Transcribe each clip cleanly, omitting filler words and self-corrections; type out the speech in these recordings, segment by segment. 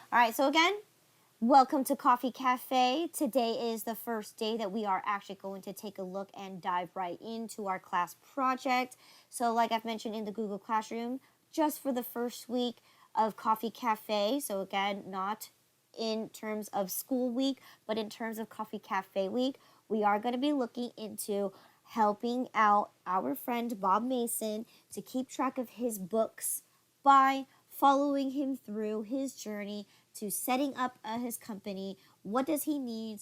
All right, so again, welcome to Coffee Cafe. Today is the first day that we are actually going to take a look and dive right into our class project. So, like I've mentioned in the Google Classroom, just for the first week of Coffee Cafe, so again, not in terms of school week, but in terms of Coffee Cafe week, we are going to be looking into helping out our friend Bob Mason to keep track of his books by following him through his journey to setting up his company. What does he need?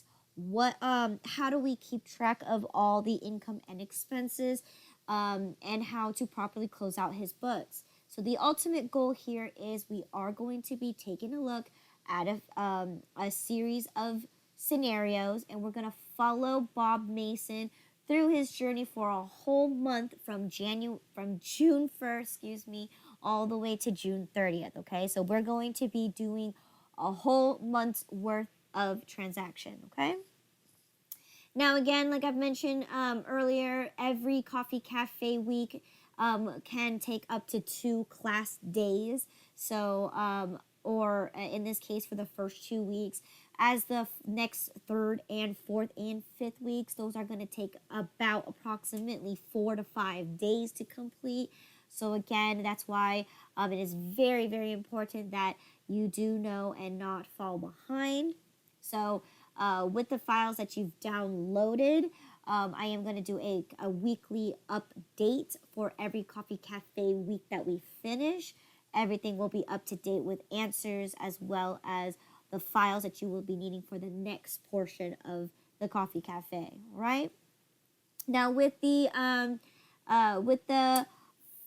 How do we keep track of all the income and expenses, and how to properly close out his books? So the ultimate goal here is we are going to be taking a look at a series of scenarios, and we're going to follow Bob Mason through his journey for a whole month from June 1st, all the way to June 30th, okay? So we're going to be doing a whole month's worth of transaction, okay? Now, again, like I've mentioned earlier, every Coffee Cafe week can take up to 2 class days. So, or in this case, for the first 2 weeks, as the next third and fourth and fifth weeks, those are going to take about approximately 4 to 5 days to complete. So again, that's why it is very, very important that you do know and not fall behind. So with the files that you've downloaded, I am going to do a weekly update for every Coffee Cafe week that we finish. Everything will be up to date with answers as well as the files that you will be needing for the next portion of the Coffee Cafe, right? Now with the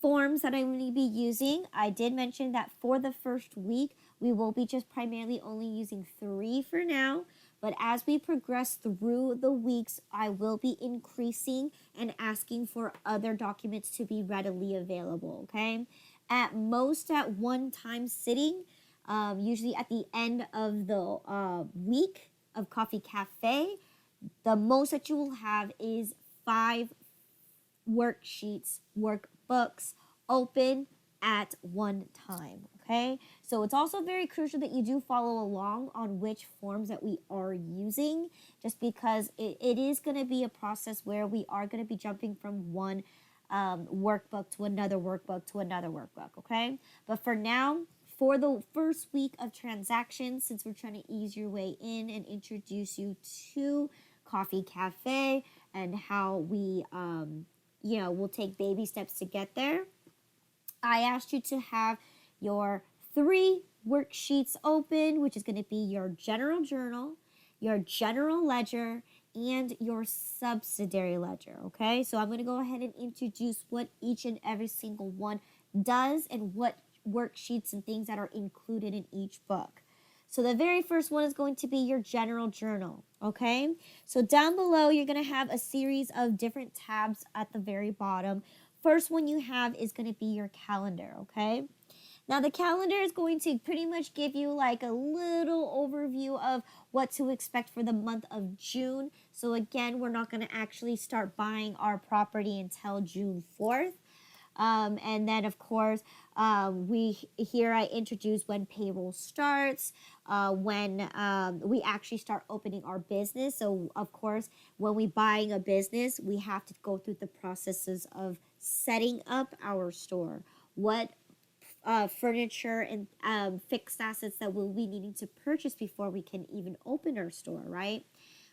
forms that I'm going to be using, I did mention that for the first week, we will be just primarily only using 3 for now. But as we progress through the weeks, I will be increasing and asking for other documents to be readily available, okay? At most at one time sitting, usually at the end of the week of Coffee Cafe, the most that you will have is 5 worksheets, workbooks open at one time, okay? So it's also very crucial that you do follow along on which forms that we are using, just because it is going to be a process where we are going to be jumping from one workbook to another workbook to another workbook, okay? But for now, for the first week of transactions, since we're trying to ease your way in and introduce you to Coffee Cafe and how we we'll take baby steps to get there, I asked you to have your 3 worksheets open, which is going to be your general journal, your general ledger, and your subsidiary ledger, okay? So I'm going to go ahead and introduce what each and every single one does and what worksheets and things that are included in each book. So the very first one is going to be your general journal, okay? So down below, you're going to have a series of different tabs at the very bottom. First one you have is going to be your calendar, okay? Now the calendar is going to pretty much give you like a little overview of what to expect for the month of June. So again, we're not going to actually start buying our property until June 4th. And then, of course, I introduce when payroll starts, when we actually start opening our business. So, of course, when we buying a business, we have to go through the processes of setting up our store. What furniture and fixed assets that we'll be needing to purchase before we can even open our store, right?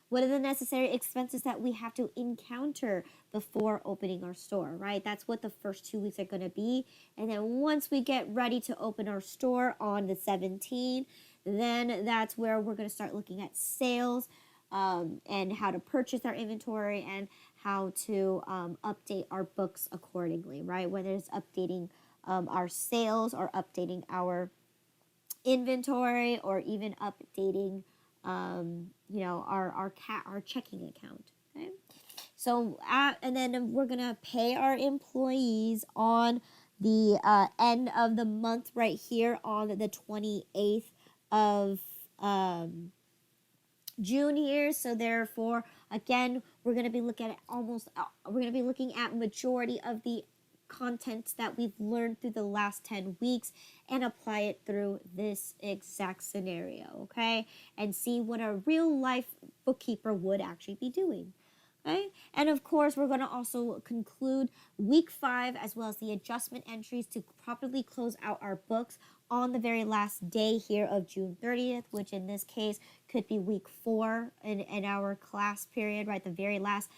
What are the necessary expenses that we have to encounter before opening our store, right? That's what the first 2 weeks are going to be. And then once we get ready to open our store on the 17th, then that's where we're going to start looking at sales and how to purchase our inventory and how to update our books accordingly, right? Whether it's updating our sales or updating our inventory or even updating our checking account. Okay, so and then we're gonna pay our employees on the end of the month right here on the 28th of June here. So therefore, again, we're gonna be looking at majority of the content that we've learned through the last 10 weeks and apply it through this exact scenario, okay? And see what a real life bookkeeper would actually be doing. Okay? And of course, we're going to also conclude week 5 as well as the adjustment entries to properly close out our books on the very last day here of June 30th, which in this case could be week 4 in our class period, right? The very last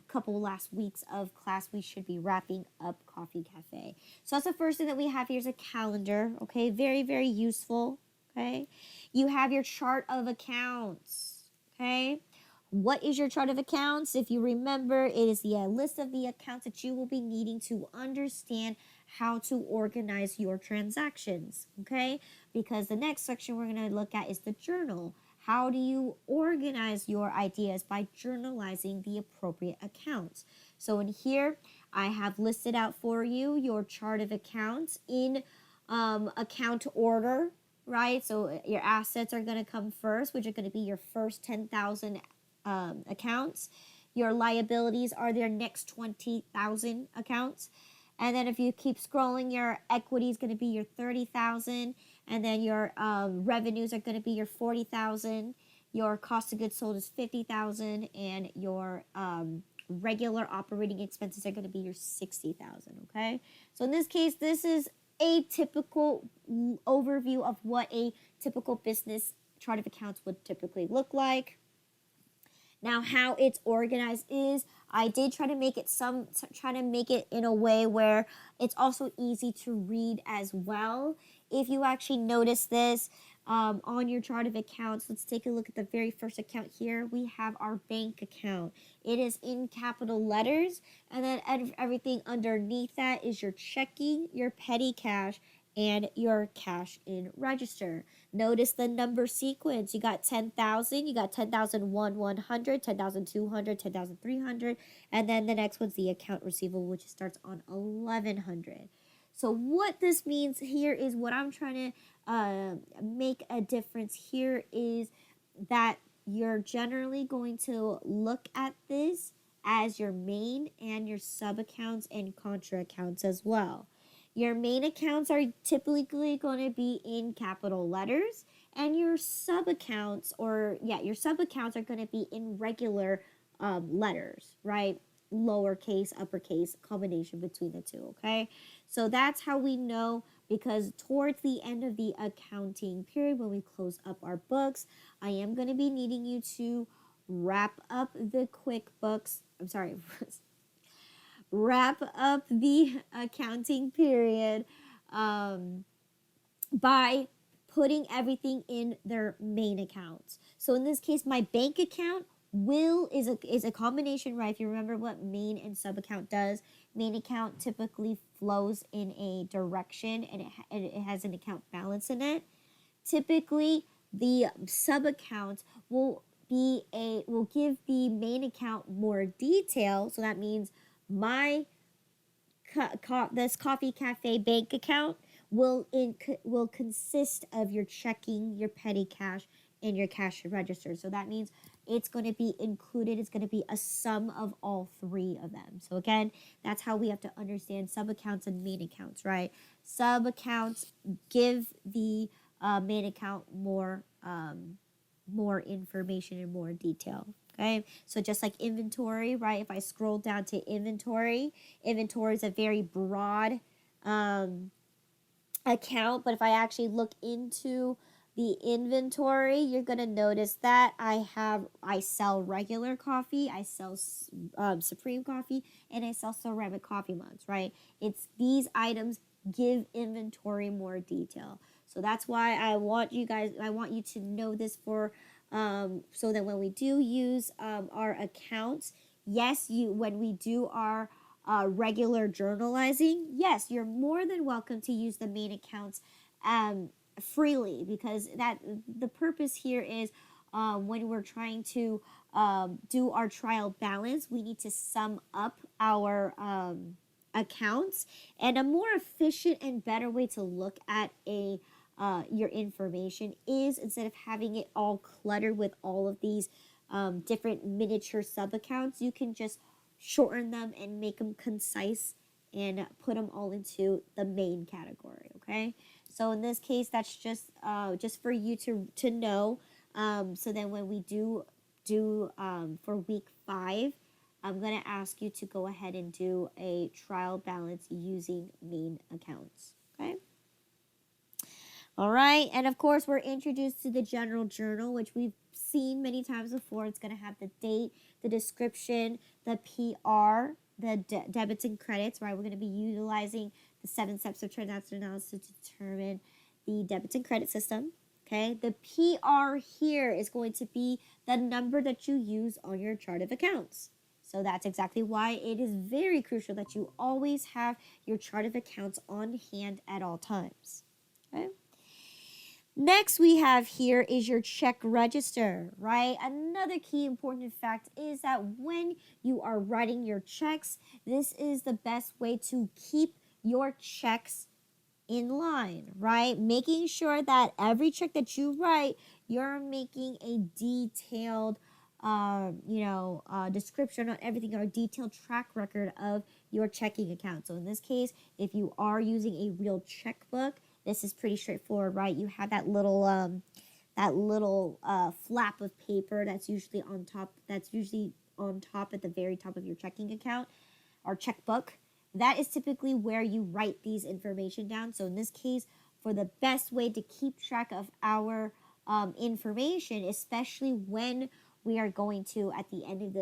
couple last weeks of class, we should be wrapping up Coffee Cafe. So that's the first thing that we have here is a calendar, okay? Very, very useful, okay? You have your chart of accounts, okay? What is your chart of accounts? If you remember, it is the list of the accounts that you will be needing to understand how to organize your transactions, okay? Because the next section we're going to look at is the journal. How do you organize your ideas? By journalizing the appropriate accounts. So in here, I have listed out for you your chart of accounts in account order, right? So your assets are going to come first, which are going to be your first 10,000 accounts. Your liabilities are their next 20,000 accounts. And then if you keep scrolling, your equity is going to be your 30,000. And then your revenues are going to be your 40,000. Your cost of goods sold is 50,000. And your regular operating expenses are going to be your 60,000. Okay. So in this case, this is a typical overview of what a typical business chart of accounts would typically look like. Now, how it's organized is I did try to make it in a way where it's also easy to read as well. If you actually notice this on your chart of accounts, let's take a look at the very first account here. We have our bank account. It is in capital letters, and then everything underneath that is your checking, your petty cash, and your cash in register. Notice the number sequence. You got 10,000, you got 10,001, 100, 10,200, 10,300, and then the next one's the account receivable, which starts on 1,100. So what this means here is what I'm trying to make a difference here is that you're generally going to look at this as your main and your sub accounts and contra accounts as well. Your main accounts are typically going to be in capital letters, and your sub accounts are going to be in regular letters, right? Lowercase, uppercase, combination between the two, okay? So that's how we know, because towards the end of the accounting period, when we close up our books, I am going to be needing you to wrap up the accounting period by putting everything in their main accounts. So in this case, my bank account is a combination, right? If you remember what main and sub account does, main account typically flows in a direction and it has an account balance in it. Typically, the sub account will give the main account more detail. So that means this Coffee Cafe bank account will consist of your checking, your petty cash, and your cash register. So that means it's going to be included. It's going to be a sum of all three of them. So again, that's how we have to understand sub accounts and main accounts, right? Sub accounts give the main account more information and more detail. Okay, so just like inventory, right? If I scroll down to inventory is a very broad account, but if I actually look into the inventory, you're going to notice that I sell regular coffee, I sell Supreme coffee, and I sell ceramic coffee mugs, right? It's these items give inventory more detail. So that's why I want you to know this for so that when we do use our accounts, when we do our regular journalizing, yes, you're more than welcome to use the main accounts freely, because the purpose here is when we're trying to do our trial balance, we need to sum up our accounts, and a more efficient and better way to look at your information is, instead of having it all cluttered with all of these different miniature sub accounts, you can just shorten them and make them concise and put them all into the main category, okay? So in this case, that's just for you to know. So then when we do for week 5, I'm going to ask you to go ahead and do a trial balance using main accounts, okay? All right, and of course, we're introduced to the general journal, which we've seen many times before. It's going to have the date, the description, the PR, the debits and credits, right? We're going to be utilizing the 7 steps of transaction analysis to determine the debits and credit system, okay? The PR here is going to be the number that you use on your chart of accounts. So that's exactly why it is very crucial that you always have your chart of accounts on hand at all times, okay? Next we have here is your check register, right? Another key important fact is that when you are writing your checks, this is the best way to keep your checks in line, right? Making sure that every check that you write, you're making a detailed description on everything, or a detailed track record of your checking account. So in this case, if you are using a real checkbook, this is pretty straightforward, right? You have that little flap of paper that's usually on top. That's usually on top at the very top of your checking account or checkbook. That is typically where you write these information down. So in this case, for the best way to keep track of our information, especially when we are going to at the end of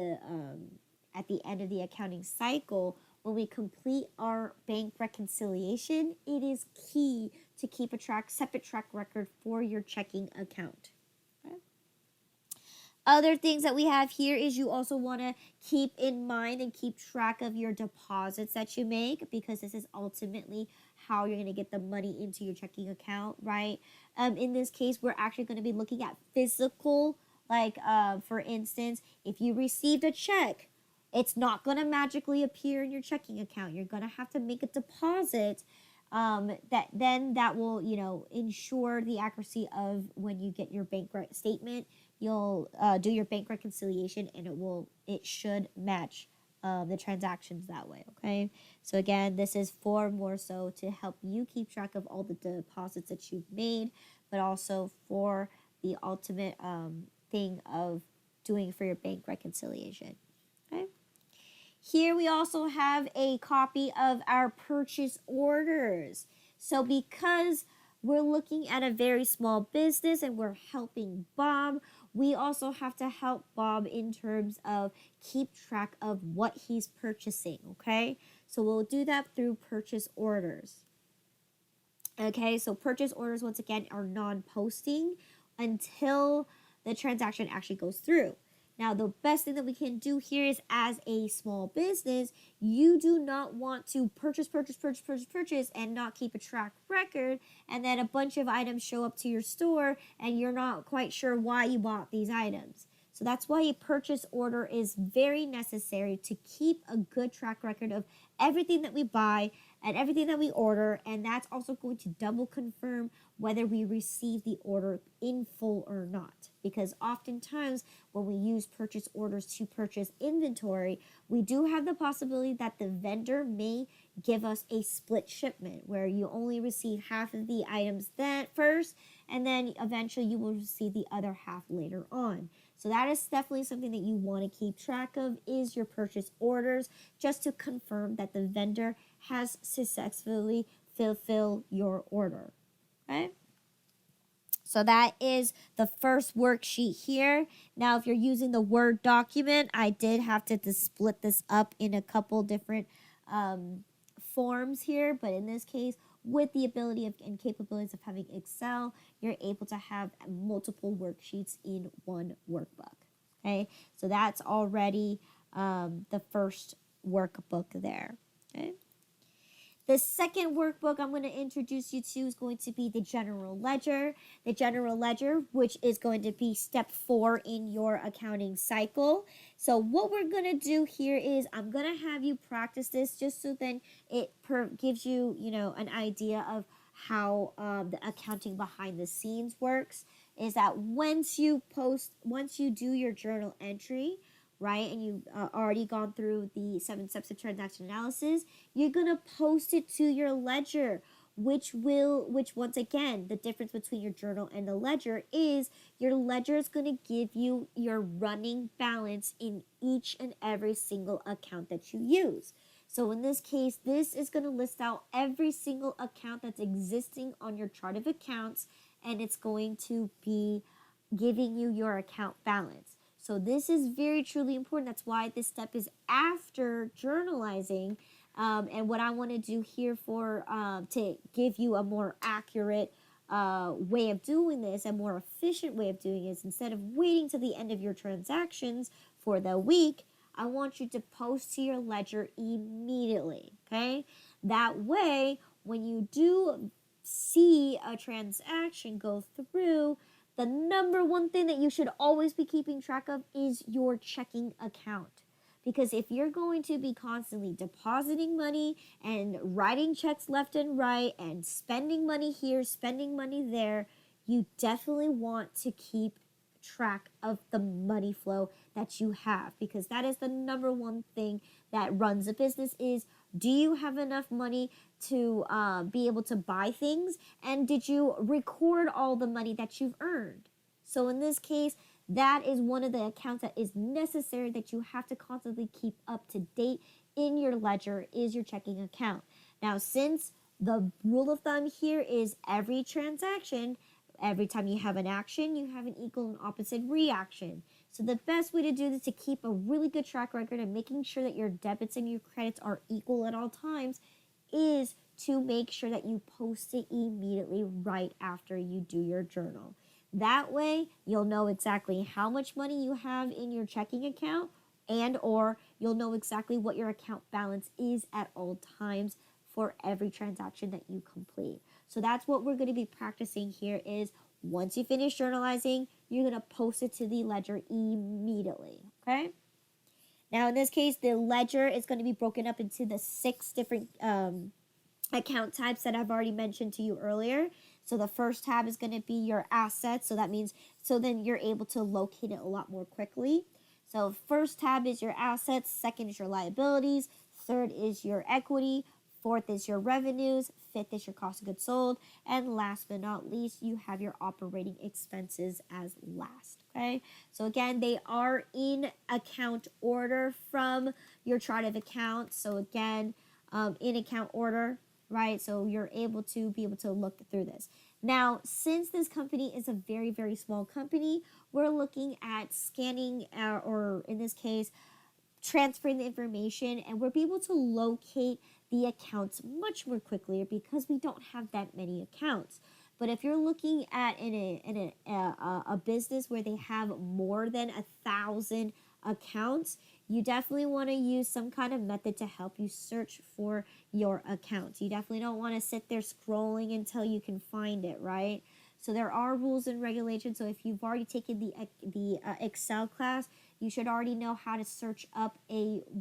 the accounting cycle, when we complete our bank reconciliation, it is key to keep a separate track record for your checking account. Okay. Other things that we have here is you also want to keep in mind and keep track of your deposits that you make, because this is ultimately how you're going to get the money into your checking account, right? In this case, we're actually going to be looking at physical, like for instance, if you received a check, it's not going to magically appear in your checking account. You're going to have to make a deposit that will, ensure the accuracy of when you get your bank statement. You'll do your bank reconciliation, and it should match the transactions that way, okay? So again, this is more so to help you keep track of all the deposits that you've made, but also for the ultimate thing of doing for your bank reconciliation, okay? Here we also have a copy of our purchase orders. So because we're looking at a very small business and we're helping Bob, we also have to help Bob in terms of keep track of what he's purchasing, okay? So we'll do that through purchase orders. Okay, so purchase orders, once again, are non-posting until the transaction actually goes through. Now, the best thing that we can do here is, as a small business, you do not want to purchase and not keep a track record, and then a bunch of items show up to your store and you're not quite sure why you bought these items. So that's why a purchase order is very necessary, to keep a good track record of everything that we buy and everything that we order, and that's also going to double confirm whether we receive the order in full or not. Because oftentimes when we use purchase orders to purchase inventory, we do have the possibility that the vendor may give us a split shipment where you only receive half of the items first, and then eventually you will receive the other half later on. So that is definitely something that you want to keep track of, is your purchase orders, just to confirm that the vendor has successfully fulfilled your order. Okay? So that is the first worksheet here. Now, if you're using the Word document, I did have to split this up in a couple different forms here, but in this case, with the ability and capabilities of having Excel, you're able to have multiple worksheets in one workbook. Okay, so that's already the first workbook there. Okay. The second workbook I'm going to introduce you to is going to be the general ledger. The general ledger, which is going to be step 4 in your accounting cycle. So what we're going to do here is I'm going to have you practice this, just so then it gives you, an idea of how the accounting behind the scenes works. Is that once you do your journal entry, right, and you've already gone through the 7 steps of transaction analysis, you're going to post it to your ledger, which once again, the difference between your journal and the ledger is your ledger is going to give you your running balance in each and every single account that you use. So in this case, this is going to list out every single account that's existing on your chart of accounts, and it's going to be giving you your account balance. So this is very truly important. That's why this step is after journalizing. And what I want to do here to give you a more accurate way of doing this, a more efficient way of doing this, instead of waiting to the end of your transactions for the week, I want you to post to your ledger immediately, okay? That way, when you do see a transaction go through, the number one thing that you should always be keeping track of is your checking account. Because if you're going to be constantly depositing money and writing checks left and right and spending money here, spending money there, you definitely want to keep track of the money flow that you have, because that is the number one thing that runs a business is, do you have enough money to be able to buy things, and did you record all the money that you've earned? So in this case, that is one of the accounts that is necessary that you have to constantly keep up to date in your ledger, is your checking account. Now, since the rule of thumb here is every transaction, every time you have an action, you have an equal and opposite reaction. So the best way to do this, to keep a really good track record and making sure that your debits and your credits are equal at all times, is to make sure that you post it immediately right after you do your journal. That way, you'll know exactly how much money you have in your checking account, and or you'll know exactly what your account balance is at all times for every transaction that you complete. So that's what we're going to be practicing here is, once you finish journalizing, you're going to post it to the ledger immediately, okay? Now, in this case, the ledger is going to be broken up into the 6 different account types that I've already mentioned to you earlier. So the first tab is going to be your assets. So that means, so then you're able to locate it a lot more quickly. So first tab is your assets. Second is your liabilities. Third is your equity. Fourth is your revenues. Fifth is your cost of goods sold. And last but not least, you have your operating expenses as last. Okay. So again, they are in account order from your chart of accounts. So again, in account order, right? So you're able to look through this. Now, since this company is a very, very small company, we're looking at scanning or in this case, transferring the information, and we'll be able to locate the accounts much more quickly because we don't have that many accounts. But if you're looking at in a business where they have more than 1,000 accounts, you definitely want to use some kind of method to help you search for your accounts. You definitely don't want to sit there scrolling until you can find it, right? So there are rules and regulations. So if you've already taken the Excel class, you should already know how to search up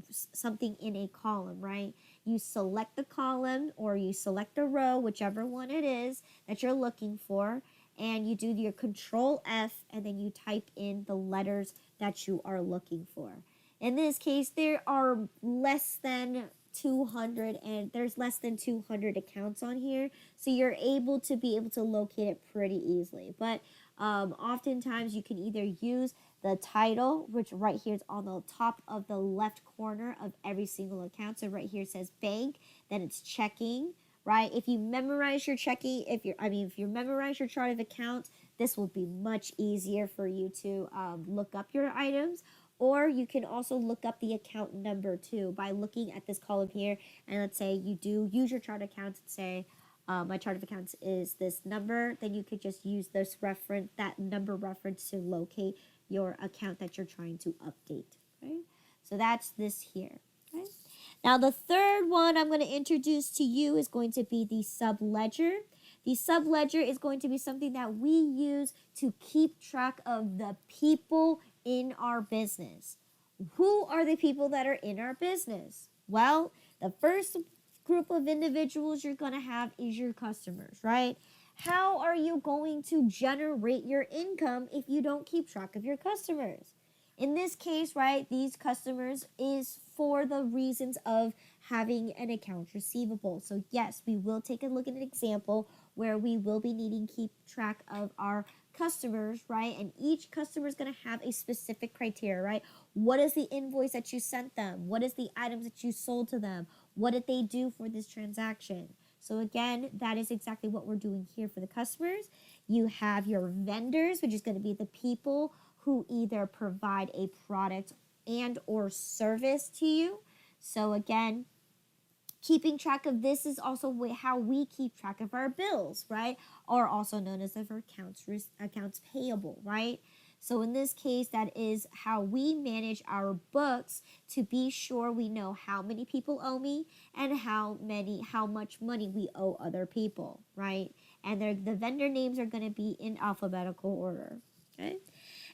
something in a column, right? You select the column or you select the row, whichever one it is that you're looking for, and you do your Control F, and then you type in the letters that you are looking for. In this case, there are less than 200, and there's less than 200 accounts on here, so you're able to locate it pretty easily. But oftentimes you can either use the title, which right here is on the top of the left corner of every single account. So right here it says bank, then it's checking, right? If you memorize your checking, if you memorize your chart of accounts, this will be much easier for you to look up your items. Or you can also look up the account number too by looking at this column here. And let's say you do use your chart of accounts and say, my chart of accounts is this number. Then you could just use that number reference to locate your account that you're trying to update. Okay? So that's this here. Okay? Now the third one I'm going to introduce to you is going to be the subledger. The subledger is going to be something that we use to keep track of the people in our business. Who are the people that are in our business? Well, the first group of individuals you're going to have is your customers, right? How are you going to generate your income if you don't keep track of your customers? In this case, right, these customers is for the reasons of having an accounts receivable. So yes, we will take a look at an example where we will be needing to keep track of our customers, right? And each customer is going to have a specific criteria, right? What is the invoice that you sent them? What is the items that you sold to them? What did they do for this transaction? So again, that is exactly what we're doing here for the customers. You have your vendors, which is going to be the people who either provide a product and or service to you. So again, keeping track of this is also how we keep track of our bills, right? Or also known as our accounts payable, right? So in this case, that is how we manage our books to be sure we know how many people owe me and how much money we owe other people, right? And the vendor names are going to be in alphabetical order, okay?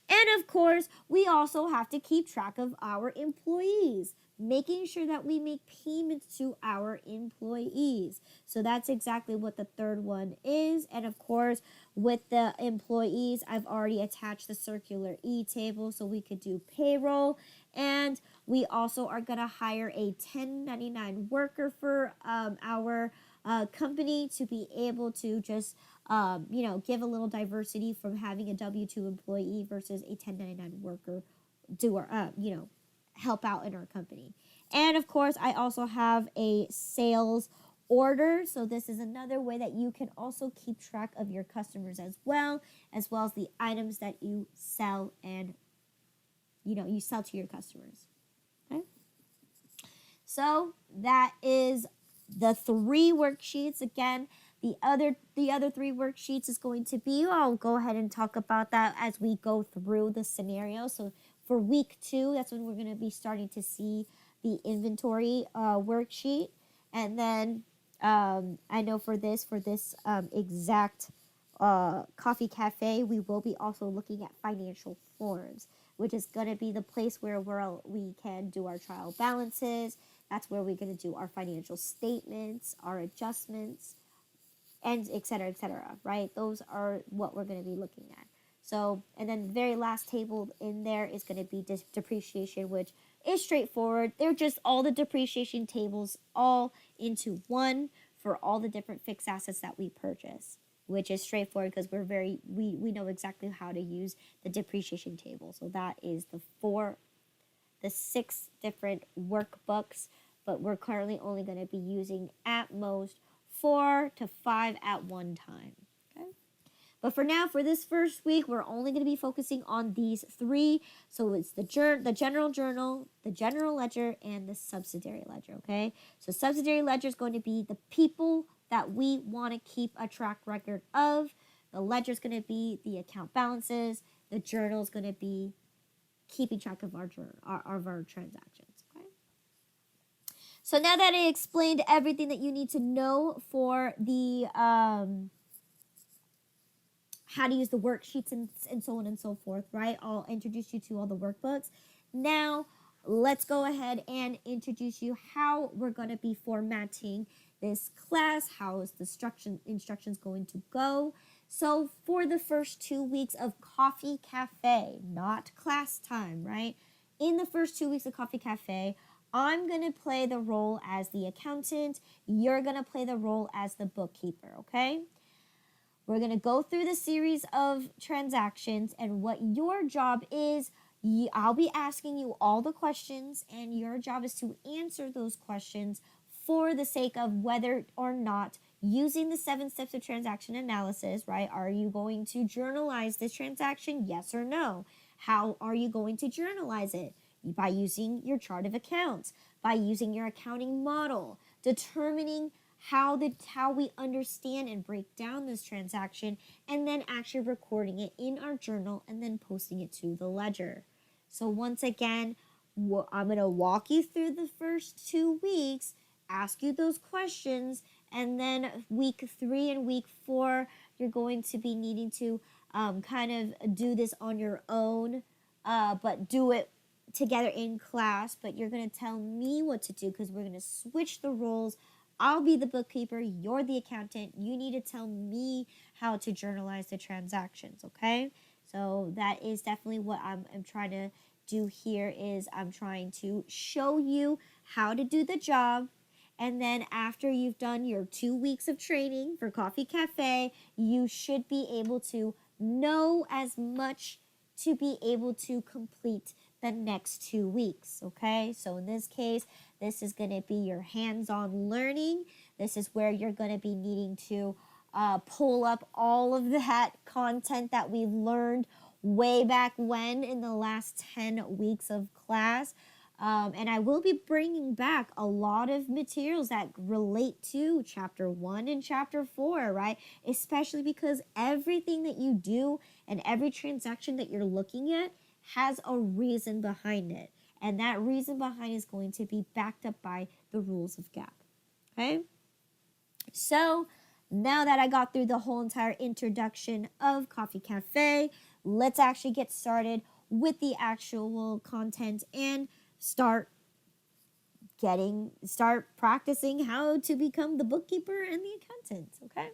And of course, we also have to keep track of our employees, making sure that we make payments to our employees. So that's exactly what the third one is. And of course, with the employees, I've already attached the circular e-table so we could do payroll. And we also are going to hire a 1099 worker for our company to be able to just give a little diversity from having a W-2 employee versus a 1099 worker help out in our company. And of course, I also have a sales order. So this is another way that you can also keep track of your customers as well as the items that you sell and you sell to your customers. Okay? So that is the 3 worksheets. Again, the other 3 worksheets is going to be, I'll go ahead and talk about that as we go through the scenario. So for week 2, that's when we're going to be starting to see the inventory worksheet. And then I know for this exact coffee cafe, we will be also looking at financial forms, which is going to be the place where we can do our trial balances. That's where we're going to do our financial statements, our adjustments, and et cetera, right? Those are what we're going to be looking at. So, and then the very last table in there is going to be depreciation, which is straightforward. They're just all the depreciation tables all into one for all the different fixed assets that we purchase, which is straightforward because we know exactly how to use the depreciation table. So that is the 6 different workbooks, but we're currently only going to be using at most 4 to 5 at one time. Okay. But for now, for this first week, we're only going to be focusing on these 3. So it's the general journal, the general ledger, and the subsidiary ledger, okay? So subsidiary ledger is going to be the people that we want to keep a track record of. The ledger is going to be the account balances. The journal is going to be keeping track of our transactions, okay? So now that I explained everything that you need to know for the how to use the worksheets and so on and so forth, right? I'll introduce you to all the workbooks. Now, let's go ahead and introduce you how we're going to be formatting this class. How is the instructions going to go? So for the first 2 weeks of Coffee Cafe, not class time, right? In the first 2 weeks of Coffee Cafe, I'm going to play the role as the accountant. You're going to play the role as the bookkeeper, okay? We're going to go through the series of transactions, and what your job is, I'll be asking you all the questions, and your job is to answer those questions for the sake of whether or not using the 7 steps of transaction analysis, right? Are you going to journalize this transaction? Yes or no? How are you going to journalize it? By using your chart of accounts, by using your accounting model, determining how we understand and break down this transaction, and then actually recording it in our journal and then posting it to the ledger. So once again, I'm going to walk you through the first 2 weeks, ask you those questions, and then week 3 and week 4, you're going to be needing to kind of do this on your own, but do it together in class. But you're going to tell me what to do because we're going to switch the roles. I'll be the bookkeeper, you're the accountant. You need to tell me how to journalize the transactions, okay? So that is definitely what I'm trying to do here is I'm trying to show you how to do the job. And then after you've done your 2 weeks of training for Coffee Cafe, you should be able to know as much to be able to complete the next 2 weeks, okay? So in this case, this is going to be your hands-on learning. This is where you're going to be needing to pull up all of that content that we've learned way back when in the last 10 weeks of class. And I will be bringing back a lot of materials that relate to chapter 1 and chapter 4, right? Especially because everything that you do and every transaction that you're looking at has a reason behind it. And that reason behind is going to be backed up by the rules of GAAP, okay? So now that I got through the whole entire introduction of Coffee Cafe, let's actually get started with the actual content and start practicing how to become the bookkeeper and the accountant, okay?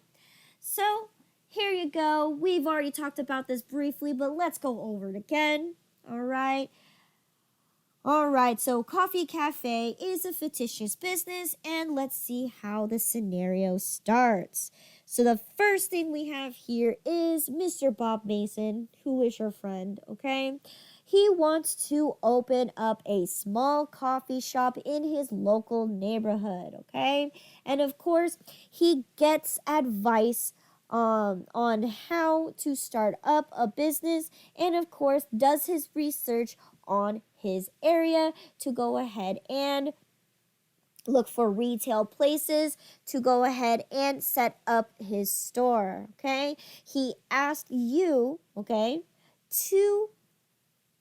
So here you go. We've already talked about this briefly, but let's go over it again, all right? All right, so Coffee Cafe is a fictitious business, and let's see how the scenario starts. So the first thing we have here is Mr. Bob Mason, who is your friend, okay? He wants to open up a small coffee shop in his local neighborhood, okay? And of course, he gets advice on how to start up a business, and of course, does his research on his area to go ahead and look for retail places to go ahead and set up his store, okay? He asked you, okay, to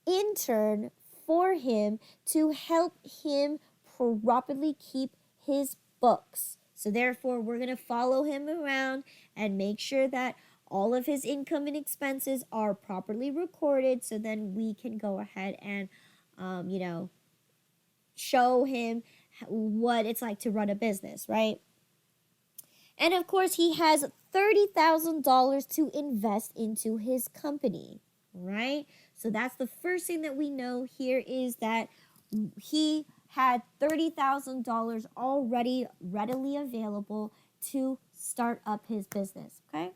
intern for him to help him properly keep his books. So therefore, we're going to follow him around and make sure that all of his income and expenses are properly recorded, so then we can go ahead and, show him what it's like to run a business, right? And of course, he has $30,000 to invest into his company, right? So that's the first thing that we know here is that he had $30,000 already readily available to start up his business, okay?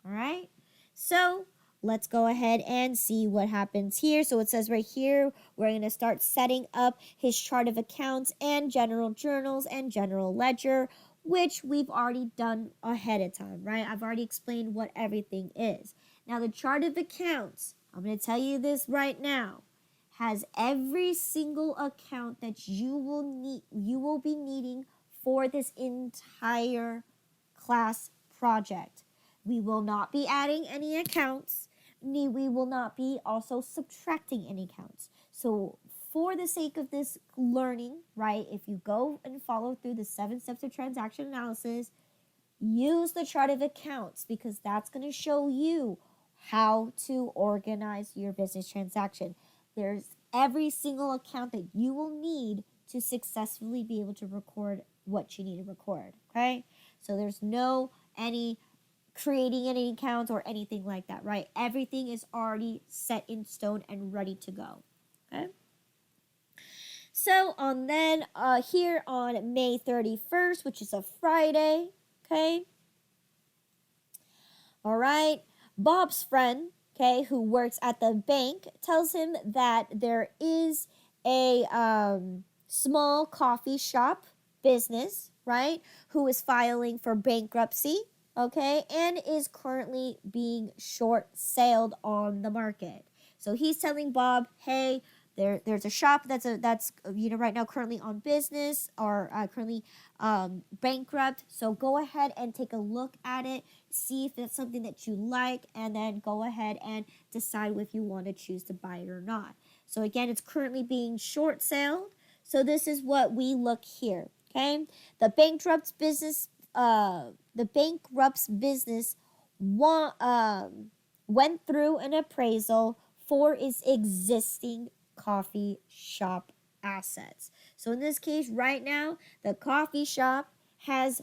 All right? So let's go ahead and see what happens here. So it says right here, we're going to start setting up his chart of accounts and general journals and general ledger, which we've already done ahead of time, right? I've already explained what everything is. Now, the chart of accounts, I'm going to tell you this right now, has every single account that you will be needing for this entire class project. We will not be adding any accounts, we will not be also subtracting any accounts. So for the sake of this learning, right, if you go and follow through the 7 steps of transaction analysis, use the chart of accounts because that's going to show you how to organize your business transaction. There's every single account that you will need to successfully be able to record what you need to record, okay? So there's no creating any accounts or anything like that, right? Everything is already set in stone and ready to go, okay? So here on May 31st, which is a Friday, okay? All right, Bob's friend, okay, who works at the bank, tells him that there is a small coffee shop business, right, who is filing for bankruptcy, okay, and is currently being short-sailed on the market. So he's telling Bob, hey, there's a shop that's right now currently on business or currently bankrupt. So go ahead and take a look at it, see if it's something that you like, and then go ahead and decide if you want to choose to buy it or not. So again, it's currently being short-sailed. So this is what we look here. Okay, the bankrupt's business went through an appraisal for its existing coffee shop assets. So in this case, right now, the coffee shop has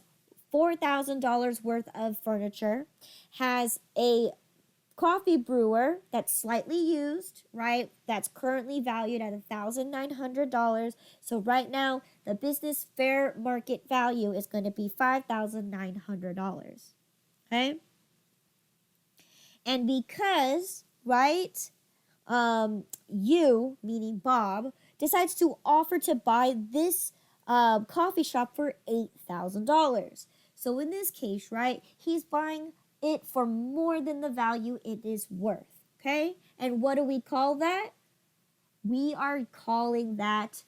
$4,000 worth of furniture, has a coffee brewer that's slightly used, right? That's currently valued at $1,900. So right now, the business fair market value is going to be $5,900. Okay? And because, right, you, meaning Bob, decides to offer to buy this coffee shop for $8,000. So in this case, right, he's buying it for more than the value it is worth. Okay? And what do we call that? We are calling that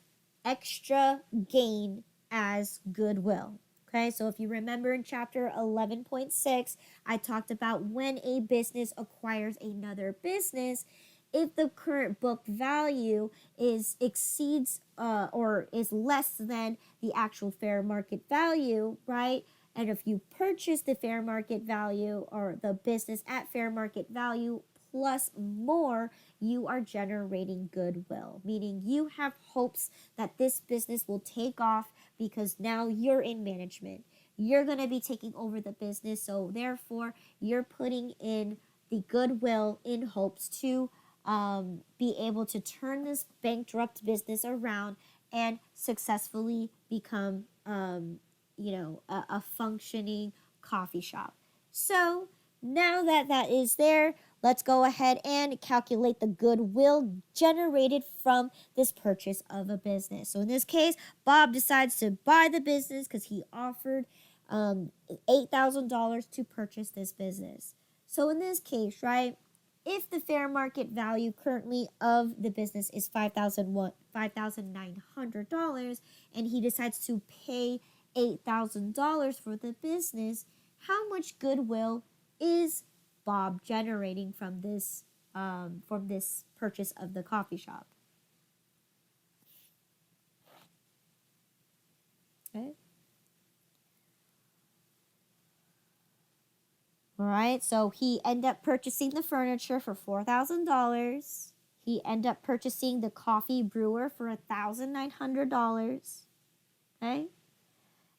extra gain as goodwill. Okay, so if you remember in chapter 11.6, I talked about when a business acquires another business, if the current book value exceeds or is less than the actual fair market value, right? And if you purchase the fair market value or the business at fair market value plus more, you are generating goodwill, meaning you have hopes that this business will take off because now you're in management. You're going to be taking over the business, so therefore you're putting in the goodwill in hopes to be able to turn this bankrupt business around and successfully become, a functioning coffee shop. So now that that is there, let's go ahead and calculate the goodwill generated from this purchase of a business. So in this case, Bob decides to buy the business because he offered $8,000 to purchase this business. So in this case, right, if the fair market value currently of the business is $5,900 and he decides to pay $8,000 for the business, how much goodwill is Bob generating from this purchase of the coffee shop? Okay. All right, so he ended up purchasing the furniture for $4,000. He ended up purchasing the coffee brewer for $1,900. Okay.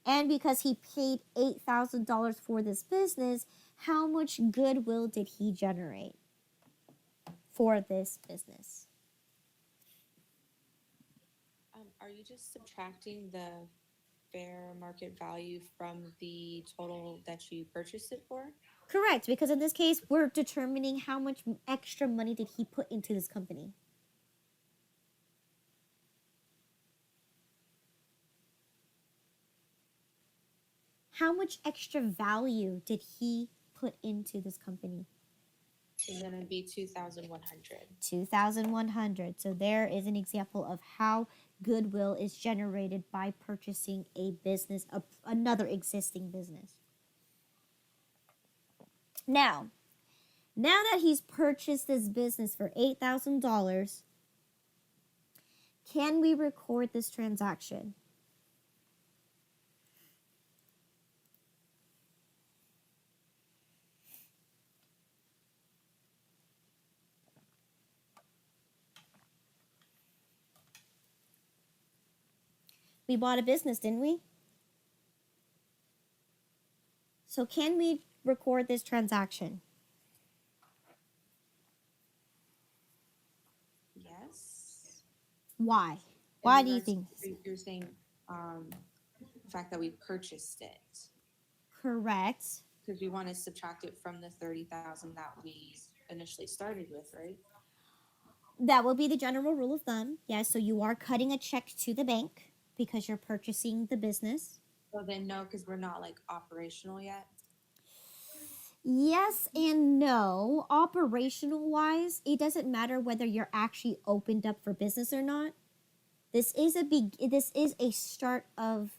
And because he paid $8,000 for this business, how much goodwill did he generate for this business? Are you just subtracting the fair market value from the total that you purchased it for? Correct, because in this case, we're determining how much extra money did he put into this company. How much extra value did he put into this company? It's going to be 2,100. 2,100. So there is an example of how goodwill is generated by purchasing a business, another existing business. Now that he's purchased this business for $8,000, can we record this transaction? We bought a business, didn't we? So can we record this transaction? Yes. Why? Why do you think? You're saying the fact that we purchased it. Correct. Because we want to subtract it from the 30,000 that we initially started with, right? That will be the general rule of thumb. Yes, so you are cutting a check to the bank because you're purchasing the business. So then no, because we're not like operational yet. Yes and no. Operational wise, it doesn't matter whether you're actually opened up for business or not. This is a start of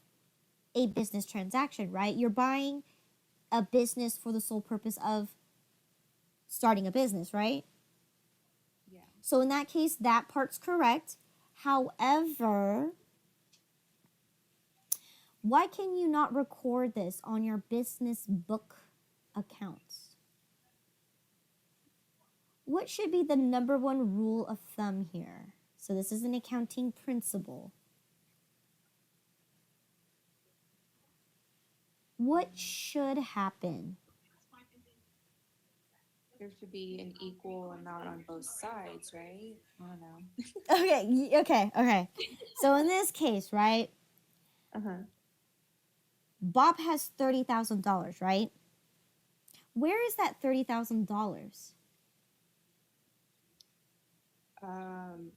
a business transaction, right? You're buying a business for the sole purpose of starting a business, right? Yeah. So in that case, that part's correct. However, why can you not record this on your business book accounts? What should be the number one rule of thumb here? So this is an accounting principle. What should happen? there should be an equal amount on both sides, right? I don't know. Okay. So in this case, right, Uh-huh. Bob has $30,000, right? Where is that $30,000? Um,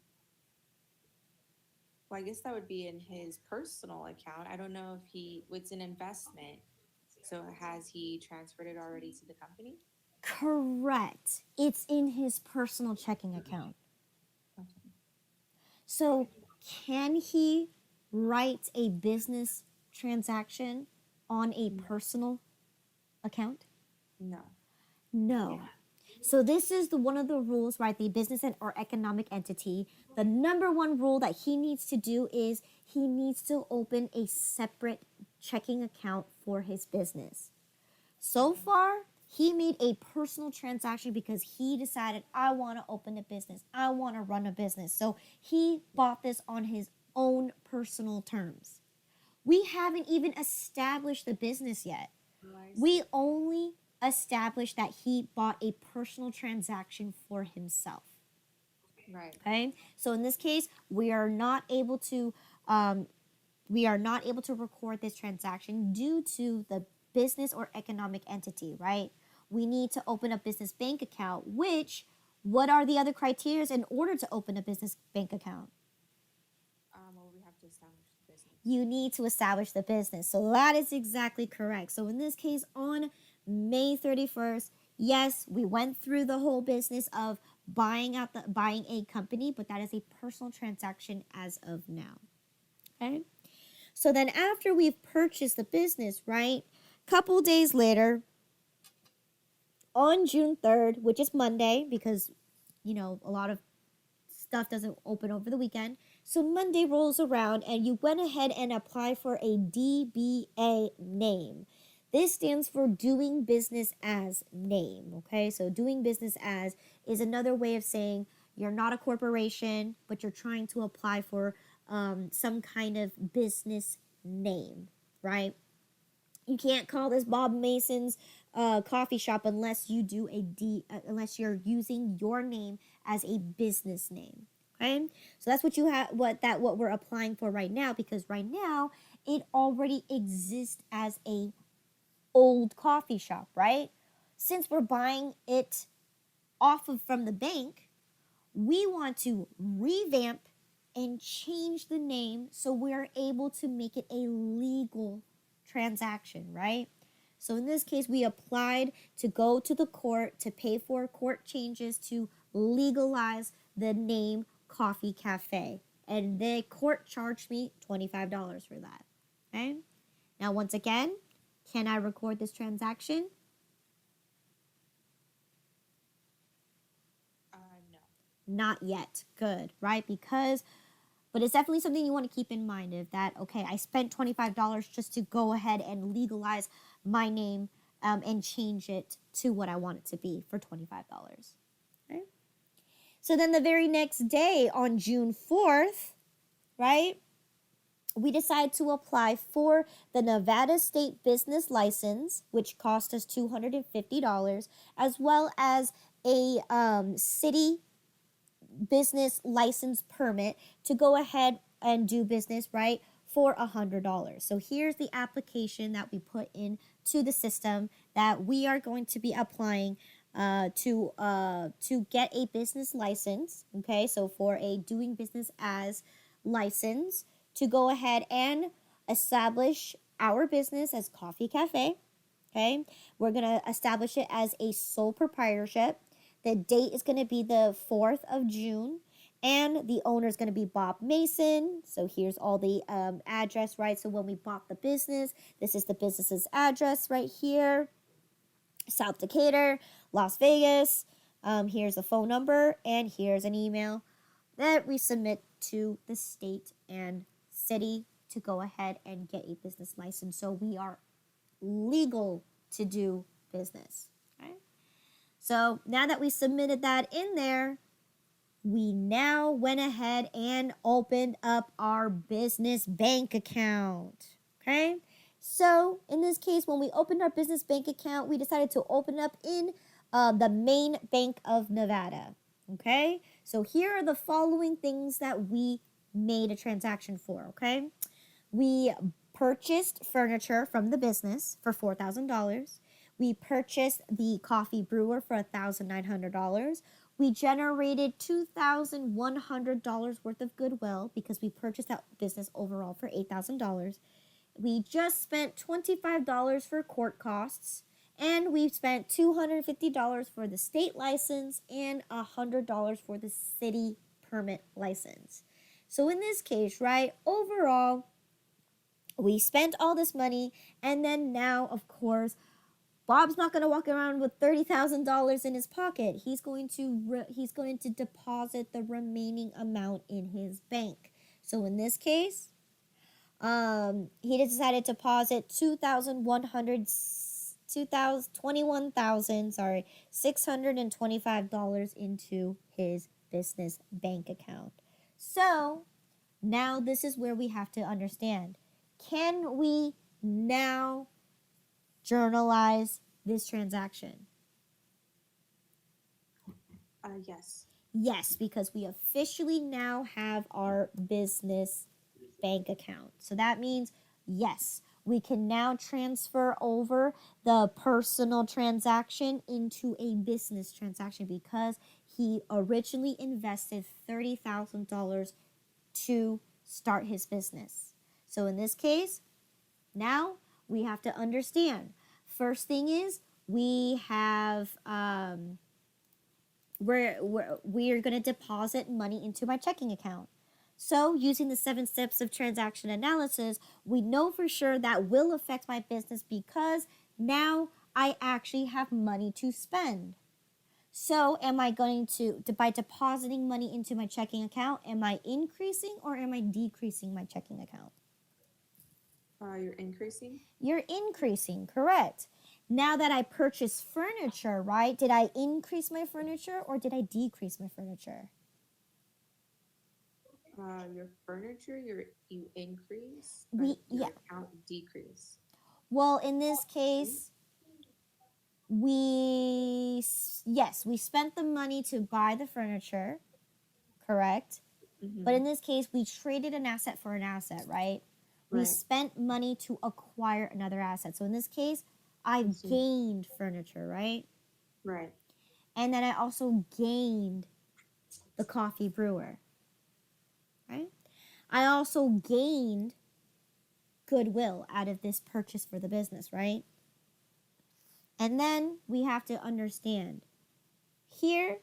well, I guess that would be in his personal account. I don't know if it's an investment. So has he transferred it already to the company? Correct. It's in his personal checking account. Okay. So can he write a business transaction on a personal account? No. No. So this is one of the rules, right? The business or economic entity. The number one rule that he needs to do is he needs to open a separate checking account for his business. So far, he made a personal transaction because he decided, I want to open a business. I want to run a business. So he bought this on his own personal terms. We haven't even established the business yet. Oh, I We see. only established that he bought a personal transaction for himself. Right. Okay, so in this case, um, we are not able to record this transaction due to the business or economic entity. Right? We need to open a business bank account. Which, what are the other criteria in order to open a business bank account? Well, we have to establish the business. You need to establish the business. So that is exactly correct. So in this case, on May 31st, yes, we went through the whole business of buying a company, but that is a personal transaction as of now. Okay? So then after we've purchased the business, right? Couple days later, on June 3rd, which is Monday, because a lot of stuff doesn't open over the weekend. So Monday rolls around and you went ahead and applied for a DBA name. This stands for doing business as name, okay? So doing business as is another way of saying you're not a corporation, but you're trying to apply for some kind of business name, right? You can't call this Bob Mason's coffee shop unless unless you're using your name as a business name. Okay, so that's what you have. What we're applying for right now, because right now it already exists as a old coffee shop, right? Since we're buying it off of from the bank, we want to revamp and change the name so we're able to make it a legal transaction, right? So in this case, we applied to go to the court to pay for court changes to legalize the name Coffee Cafe. And the court charged me $25 for that. Okay? Now, once again, can I record this transaction? No. Not yet. Good, right? But it's definitely something you want to keep in mind of that, okay, I spent $25 just to go ahead and legalize my name and change it to what I want it to be for $25. Okay? So then the very next day on June 4th, right, we decided to apply for the Nevada State Business License, which cost us $250, as well as a city business license permit to go ahead and do business, right, for $100. So here's the application that we put into the system that we are going to be applying to get a business license. Okay, so for a doing business as license to go ahead and establish our business as Coffee Cafe. Okay, we're gonna establish it as a sole proprietorship. The date is going to be the 4th of June, and the owner is going to be Bob Mason. So here's all the address, right? So when we bought the business, this is the business's address right here. South Decatur, Las Vegas. Here's a phone number, and here's an email that we submit to the state and city to go ahead and get a business license. So we are legal to do business. Okay? So now that we submitted that in there, we now went ahead and opened up our business bank account. Okay? So in this case, when we opened our business bank account, we decided to open up in the main bank of Nevada. Okay, so here are the following things that we made a transaction for. Okay, we purchased furniture from the business for $4,000. We purchased the coffee brewer for $1,900. We generated $2,100 worth of goodwill because we purchased that business overall for $8,000. We just spent $25 for court costs, and we spent $250 for the state license and $100 for the city permit license. So in this case, right, overall, we spent all this money, and then now, of course, Bob's not going to walk around with $30,000 in his pocket. He's going to deposit the remaining amount in his bank. So in this case, he decided to deposit $625 into his business bank account. So now this is where we have to understand. Can we now journalize this transaction? Yes. Yes, because we officially now have our business bank account. So that means, yes, we can now transfer over the personal transaction into a business transaction because he originally invested $30,000 to start his business. So in this case, now we have to understand. First thing is we have we're going to deposit money into my checking account. So using the 7 steps of transaction analysis, we know for sure that will affect my business because now I actually have money to spend. So am I going to, by depositing money into my checking account, am I increasing or am I decreasing my checking account? You're increasing? You're increasing, correct. Now that I purchased furniture, right? Did I increase my furniture or did I decrease my furniture? Your furniture, you increase, Yeah. account decrease. Well, in this case, we spent the money to buy the furniture, correct? Mm-hmm. But in this case, we traded an asset for an asset, right? We spent money to acquire another asset. So in this case, I gained furniture, right? Right. And then I also gained the coffee brewer, right? I also gained goodwill out of this purchase for the business, right? And then we have to understand. Here,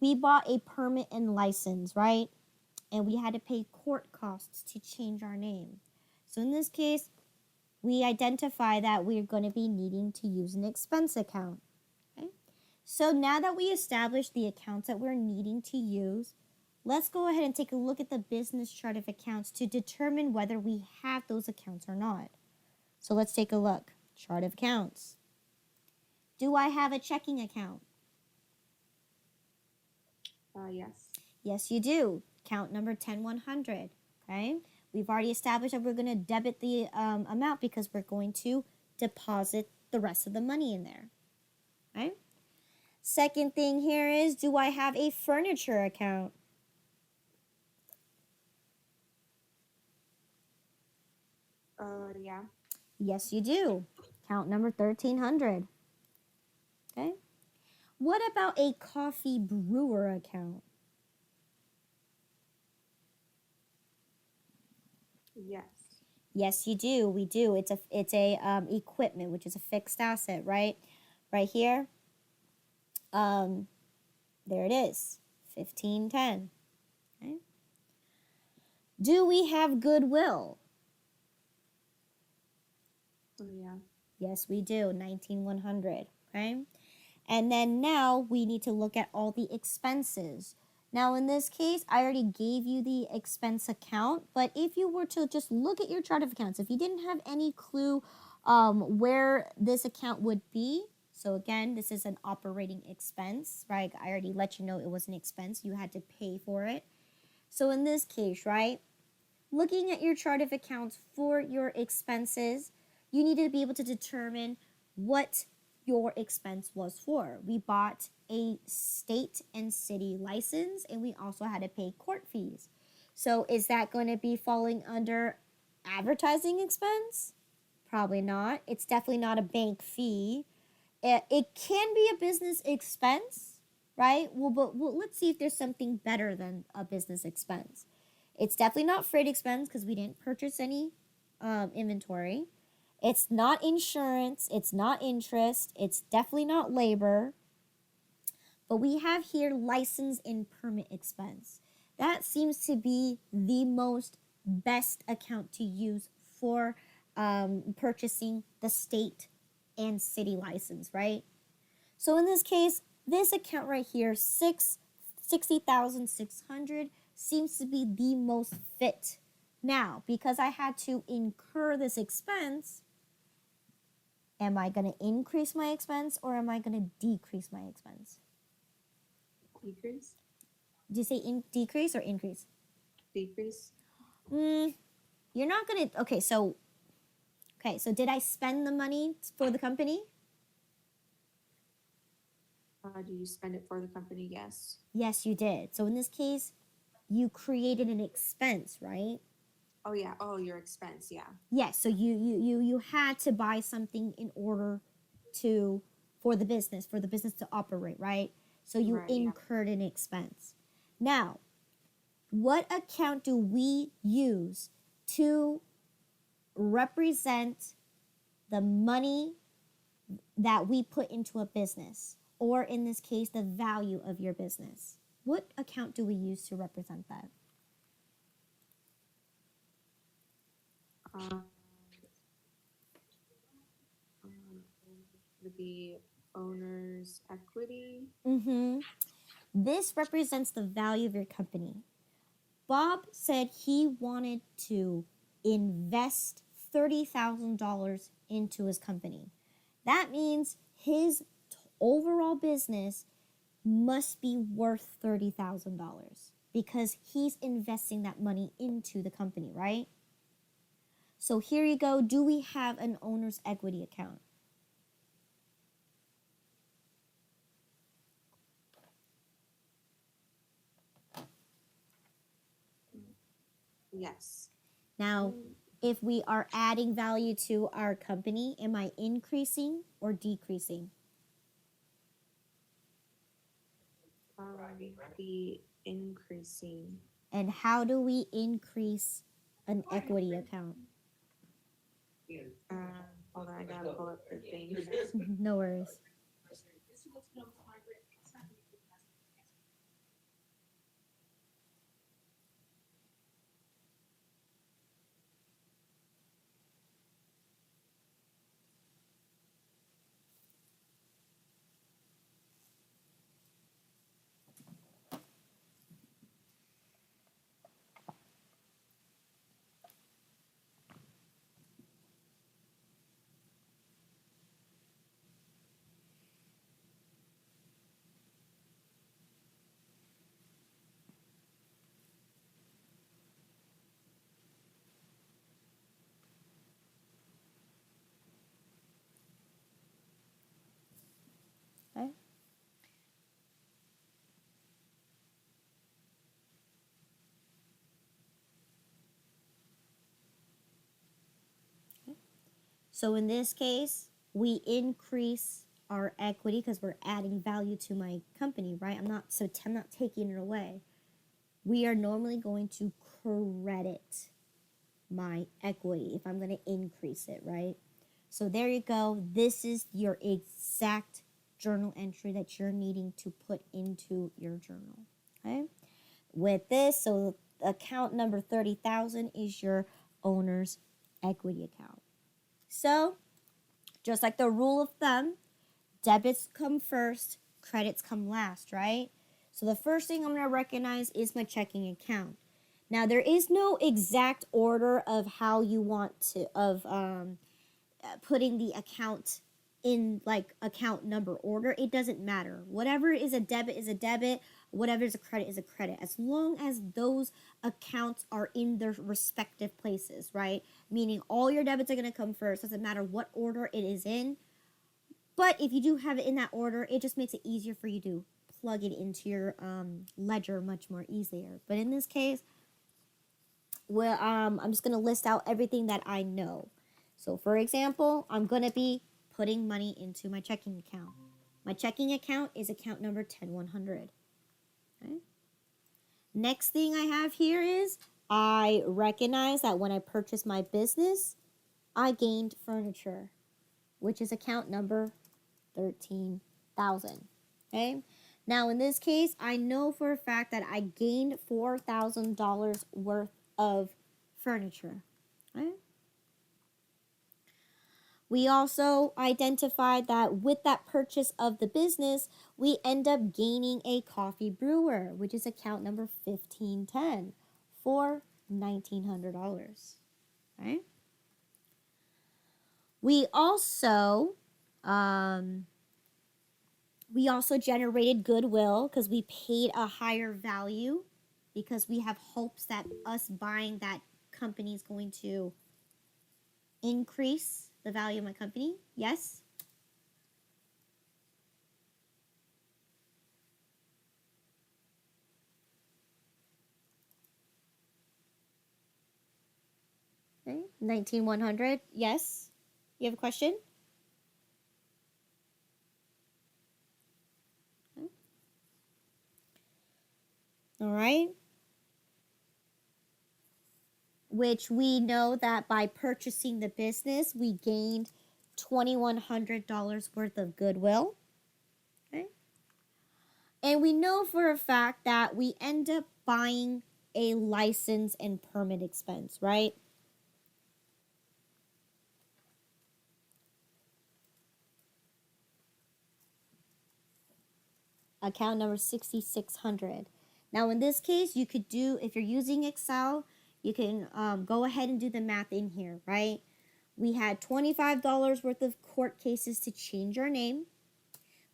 we bought a permit and license, right? And we had to pay court costs to change our name. So in this case, we identify that we're going to be needing to use an expense account. Okay? So now that we established the accounts that we're needing to use, let's go ahead and take a look at the business chart of accounts to determine whether we have those accounts or not. So let's take a look. Chart of accounts. Do I have a checking account? Yes. Yes, you do. Account number 10100. Okay? We've already established that we're going to debit the amount because we're going to deposit the rest of the money in there. Right? Second thing here is, do I have a furniture account? Yeah. Yes, you do. Account number 1300. Okay? What about a coffee brewer account? Yes. Yes, you do. We do. It's a equipment, which is a fixed asset, right? Right here. There it is. 1510. Okay. Do we have goodwill? Yeah. Yes, we do. 19100. Okay. And then now we need to look at all the expenses. Now, in this case, I already gave you the expense account, but if you were to just look at your chart of accounts, if you didn't have any clue where this account would be, so again, this is an operating expense, right? I already let you know it was an expense. You had to pay for it. So in this case, right, looking at your chart of accounts for your expenses, you need to be able to determine what your expense was for. We bought a state and city license, and we also had to pay court fees. So is that going to be falling under advertising expense? Probably not. It's definitely not a bank fee. It can be a business expense, right? But let's see if there's something better than a business expense. It's definitely not freight expense because we didn't purchase any inventory. It's not insurance. It's not interest. It's definitely not labor. But we have here license and permit expense. That seems to be the most best account to use for purchasing the state and city license, right? So in this case, this account right here, 60,600, seems to be the most fit. Now, because I had to incur this expense, am I going to increase my expense or am I going to decrease my expense? Decrease? Did you say decrease or increase? Decrease? You're not going to, okay, so did I spend the money for the company? Do you spend it for the company? Yes. Yes, you did. So in this case, you created an expense, right? Oh yeah. Oh, your expense. Yeah. Yes. So you had to buy something in order for the business to operate, right? So you incurred an expense. Now, what account do we use to represent the money that we put into a business, or in this case, the value of your business? What account do we use to represent that? The owner's equity. This represents the value of your company. Bob said he wanted to invest $30,000 into his company. That means his overall business must be worth $30,000 because he's investing that money into the company, right? So here you go. Do we have an owner's equity account? Yes. Now, if we are adding value to our company, am I increasing or decreasing? The increasing. And how do we increase an equity account? Hold on, I gotta pull up the thing. No worries. Okay. So in this case, we increase our equity because we're adding value to my company, right? I'm not taking it away. We are normally going to credit my equity if I'm going to increase it, right? So there you go. This is your exact journal entry that you're needing to put into your journal, okay? With this, so account number 30,000 is your owner's equity account. So, just like the rule of thumb, debits come first, credits come last, right? So the first thing I'm going to recognize is my checking account. Now, there is no exact order of how you want to, putting the account in like account number order. It doesn't matter. Whatever is a debit, whatever is a credit, as long as those accounts are in their respective places, right? Meaning all your debits are going to come first. Doesn't matter what order it is in. But if you do have it in that order, it just makes it easier for you to plug it into your ledger much more easier. But in this case, well, I'm just going to list out everything that I know. So for example, I'm going to be putting money into my checking account. My checking account is account number 10100. Okay. Next thing I have here is I recognize that when I purchased my business, I gained furniture, which is account number 13,000. Okay. Now in this case, I know for a fact that I gained $4,000 worth of furniture. Right? We also identified that with that purchase of the business, we end up gaining a coffee brewer, which is account number 1510 for $1,900. Right? We also generated goodwill because we paid a higher value because we have hopes that us buying that company is going to increase the value of my company. Yes? Okay. 19,100. Yes? You have a question? Okay. All right. Which we know that by purchasing the business, we gained $2,100 worth of goodwill. Okay. And we know for a fact that we end up buying a license and permit expense, right? Account number 6,600. Now in this case, you could do, if you're using Excel, you can go ahead and do the math in here, right? We had $25 worth of court cases to change our name.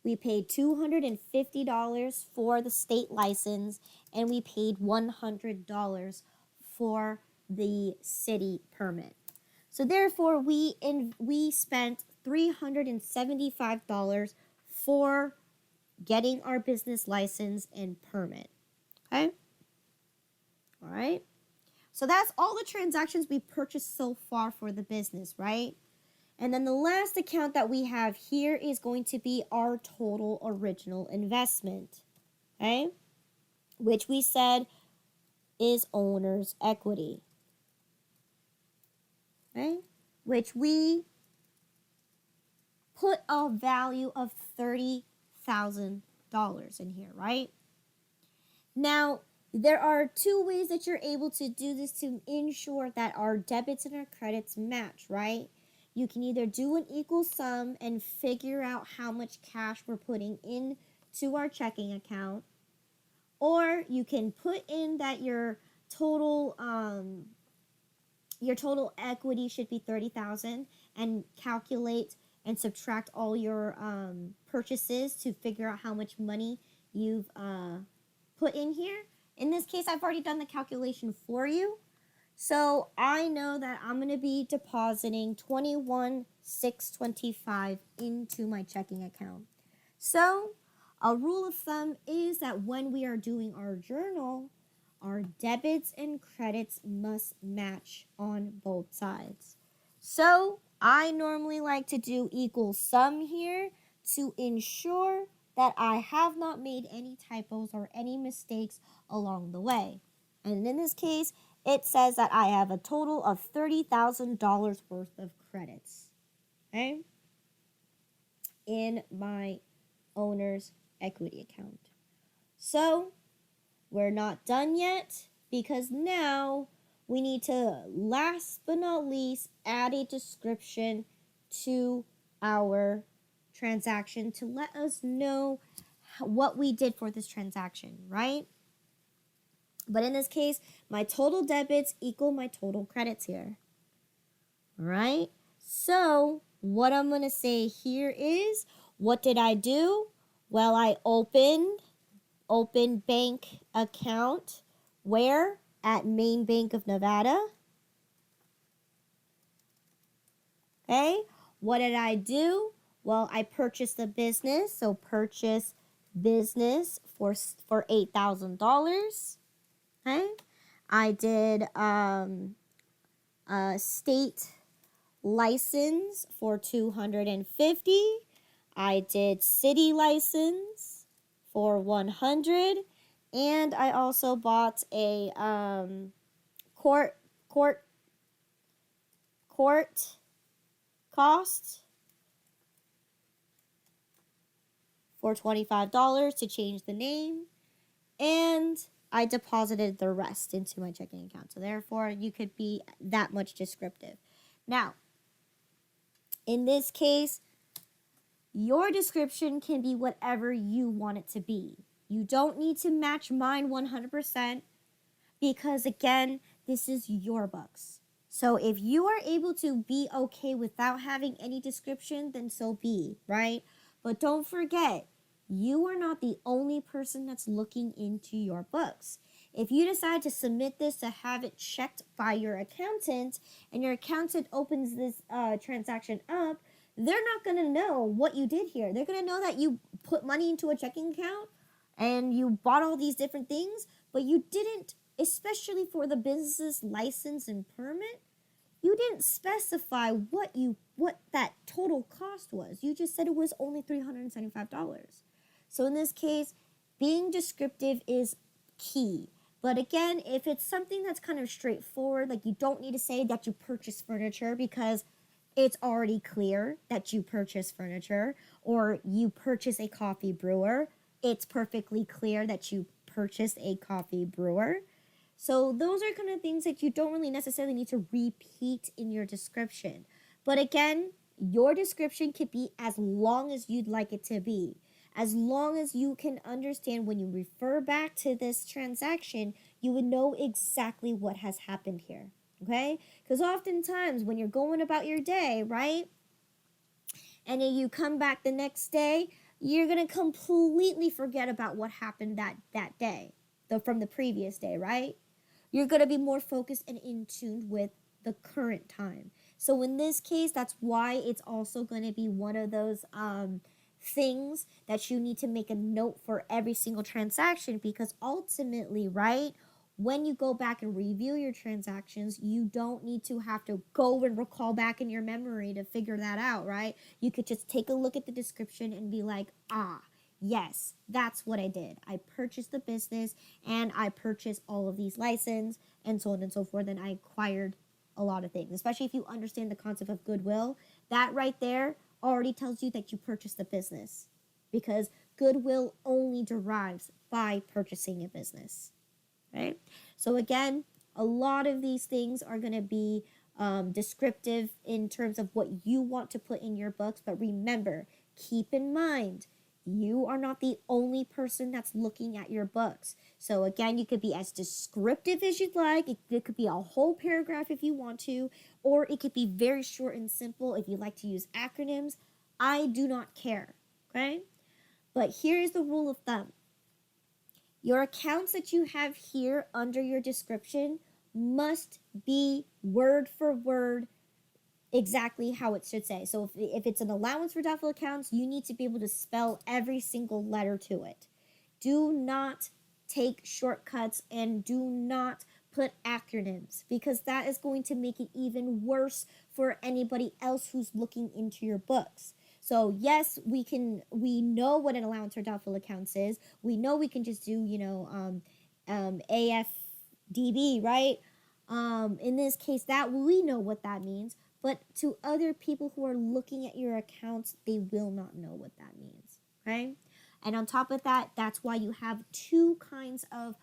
We paid $250 for the state license, and we paid $100 for the city permit. So therefore, we spent $375 for getting our business license and permit. Okay? All right? So that's all the transactions we purchased so far for the business, right? And then the last account that we have here is going to be our total original investment, okay? Which we said is owner's equity, okay? Which we put a value of $30,000 in here, right? Now, there are two ways that you're able to do this to ensure that our debits and our credits match, right? You can either do an equal sum and figure out how much cash we're putting into our checking account, or you can put in that your total equity should be $30,000 and calculate and subtract all your purchases to figure out how much money you've put in here. In this case, I've already done the calculation for you. So I know that I'm going to be depositing $21,625 into my checking account. So a rule of thumb is that when we are doing our journal, our debits and credits must match on both sides. So I normally like to do equal sum here to ensure that I have not made any typos or any mistakes along the way. And in this case, it says that I have a total of $30,000 worth of credits, okay, in my owner's equity account. So we're not done yet because now we need to, last but not least, add a description to our transaction to let us know what we did for this transaction, right? But in this case, my total debits equal my total credits here. All right? So what I'm going to say here is, what did I do? Well, I opened bank account. Where? At Main Bank of Nevada. Okay? What did I do? Well, I purchased the business, so purchase business for $8,000. Okay, I did a state license for $250. I did city license for $100, and I also bought a court court court cost for $25 to change the name, and I deposited the rest into my checking account. So therefore, you could be that much descriptive. Now, in this case, your description can be whatever you want it to be. You don't need to match mine 100% because, again, this is your books. So if you are able to be okay without having any description, then so be, right? But don't forget, you are not the only person that's looking into your books. If you decide to submit this to have it checked by your accountant, and your accountant opens this transaction up, they're not going to know what you did here. They're going to know that you put money into a checking account and you bought all these different things, but you didn't, especially for the business license and permit, you didn't specify what that total cost was. You just said it was only $375. So in this case, being descriptive is key. But again, if it's something that's kind of straightforward, like you don't need to say that you purchased furniture because it's already clear that you purchase furniture, or you purchase a coffee brewer, it's perfectly clear that you purchased a coffee brewer. So those are kind of things that you don't really necessarily need to repeat in your description. But again, your description could be as long as you'd like it to be. As long as you can understand when you refer back to this transaction, you would know exactly what has happened here. Okay? Because oftentimes when you're going about your day, right? And then you come back the next day, you're going to completely forget about what happened that day, from the previous day, right? You're going to be more focused and in tune with the current time. So in this case, that's why it's also going to be one of those things that you need to make a note for every single transaction, because ultimately, right, when you go back and review your transactions, you don't need to have to go and recall back in your memory to figure that out, right? You could just take a look at the description and be like, yes, that's what I did. I purchased the business and I purchased all of these licenses and so on and so forth, and I acquired a lot of things, especially if you understand the concept of goodwill. That right there already tells you that you purchased the business, because goodwill only derives by purchasing a business, right? So again, a lot of these things are going to be descriptive in terms of what you want to put in your books. But remember, keep in mind, you are not the only person that's looking at your books. So again, you could be as descriptive as you'd like. It could be a whole paragraph if you want to, or it could be very short and simple if you like to use acronyms. I do not care, okay? But here is the rule of thumb. Your accounts that you have here under your description must be word for word exactly how it should say. So if it's an allowance for doubtful accounts, you need to be able to spell every single letter to it. Do not take shortcuts and do not put acronyms, because that is going to make it even worse for anybody else who's looking into your books. So yes, we know what an allowance for doubtful accounts is. We know we can just do, AFDB, right? In this case, that we know what that means. But to other people who are looking at your accounts, they will not know what that means, okay? And on top of that, that's why you have two kinds of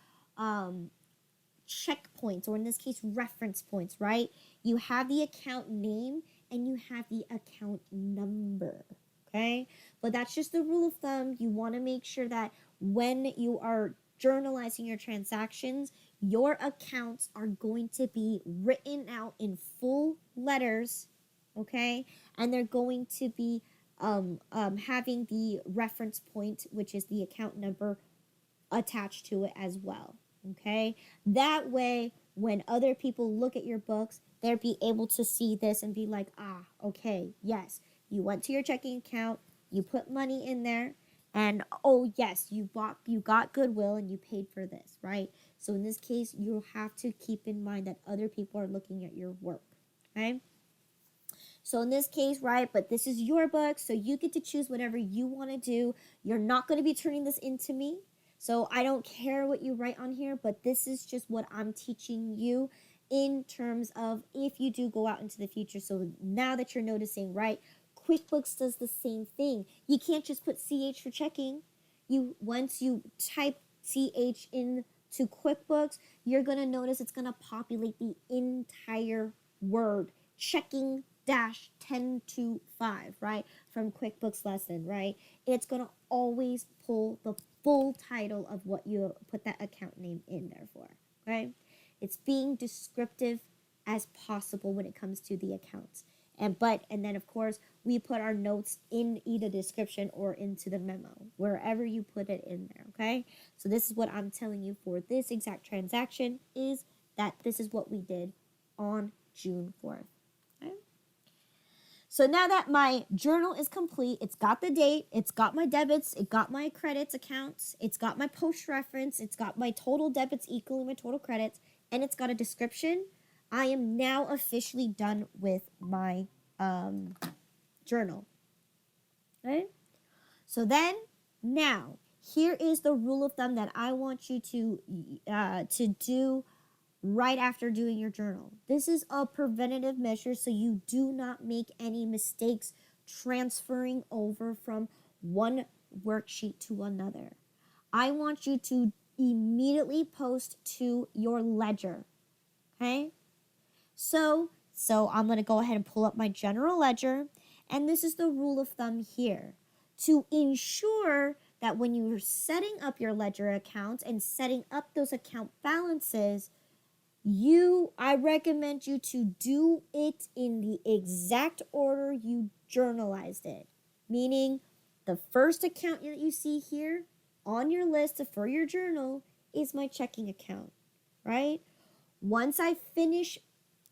checkpoints, or in this case, reference points, right? You have the account name and you have the account number, okay? But that's just the rule of thumb. You want to make sure that when you are journalizing your transactions, your accounts are going to be written out in full letters, okay? And they're going to be having the reference point, which is the account number, attached to it as well, okay? That way, when other people look at your books, they'll be able to see this and be like, okay, yes, You went to your checking account, you put money in there, and oh yes, you got goodwill and you paid for this, right? So in this case, you have to keep in mind that other people are looking at your work, okay? So in this case, right, but this is your book, so you get to choose whatever you want to do. You're not going to be turning this into me. So I don't care what you write on here, but this is just what I'm teaching you in terms of if you do go out into the future. So now that you're noticing, right, QuickBooks does the same thing. You can't just put CH for checking. Once you type CH into QuickBooks, you're going to notice it's going to populate the entire word checking dash 1025, right? From QuickBooks lesson, right? It's going to always pull the full title of what you put that account name in there for, right? It's being descriptive as possible when it comes to the accounts. And then of course we put our notes in either description or into the memo, wherever you put it in there, okay? So this is what I'm telling you for this exact transaction is that this is what we did on June 4th. Okay? So now that my journal is complete, it's got the date, it's got my debits, it got my credits accounts, it's got my post reference, it's got my total debits equaling my total credits, and it's got a description. I am now officially done with my journal. Okay? So then, now, here is the rule of thumb that I want you to do right after doing your journal. This is a preventative measure so you do not make any mistakes transferring over from one worksheet to another. I want you to immediately post to your ledger. Okay? So I'm going to go ahead and pull up my general ledger, and this is the rule of thumb here. To ensure that when you're setting up your ledger accounts and setting up those account balances, I recommend you to do it in the exact order you journalized it. Meaning, the first account that you see here on your list for your journal is my checking account, right? Once I finish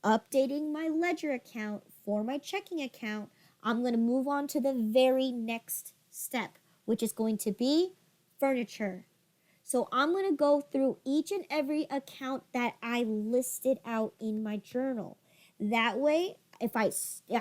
updating my ledger account for my checking account, I'm going to move on to the very next step, which is going to be furniture. So I'm going to go through each and every account that I listed out in my journal. That way, if I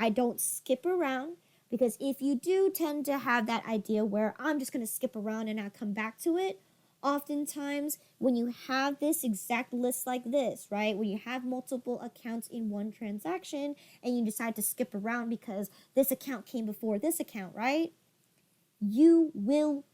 don't skip around, because if you do tend to have that idea where I'm just going to skip around and not come back to it, oftentimes when you have this exact list like this, right, where you have multiple accounts in one transaction and you decide to skip around because this account came before this account, right, you will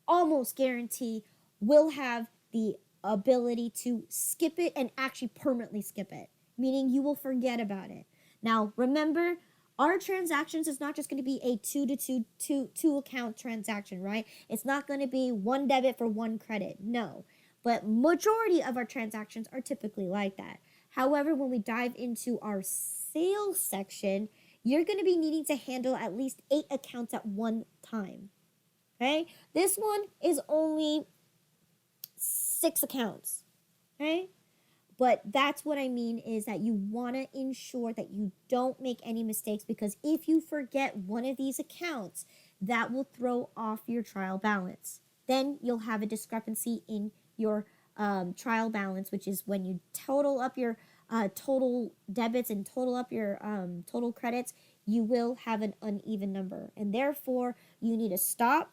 almost guarantee will have the ability to skip it and actually permanently skip it, meaning you will forget about it. Now, remember, our transactions is not just going to be a two account transaction, right? It's not going to be one debit for one credit. No. But majority of our transactions are typically like that. However, when we dive into our sales section, you're going to be needing to handle at least 8 accounts at one time. Okay? This one is only 6 accounts. Okay? But that's what I mean is that you want to ensure that you don't make any mistakes, because if you forget one of these accounts, that will throw off your trial balance. Then you'll have a discrepancy in your trial balance, which is when you total up your total debits and total up your total credits, you will have an uneven number. And therefore, you need to stop,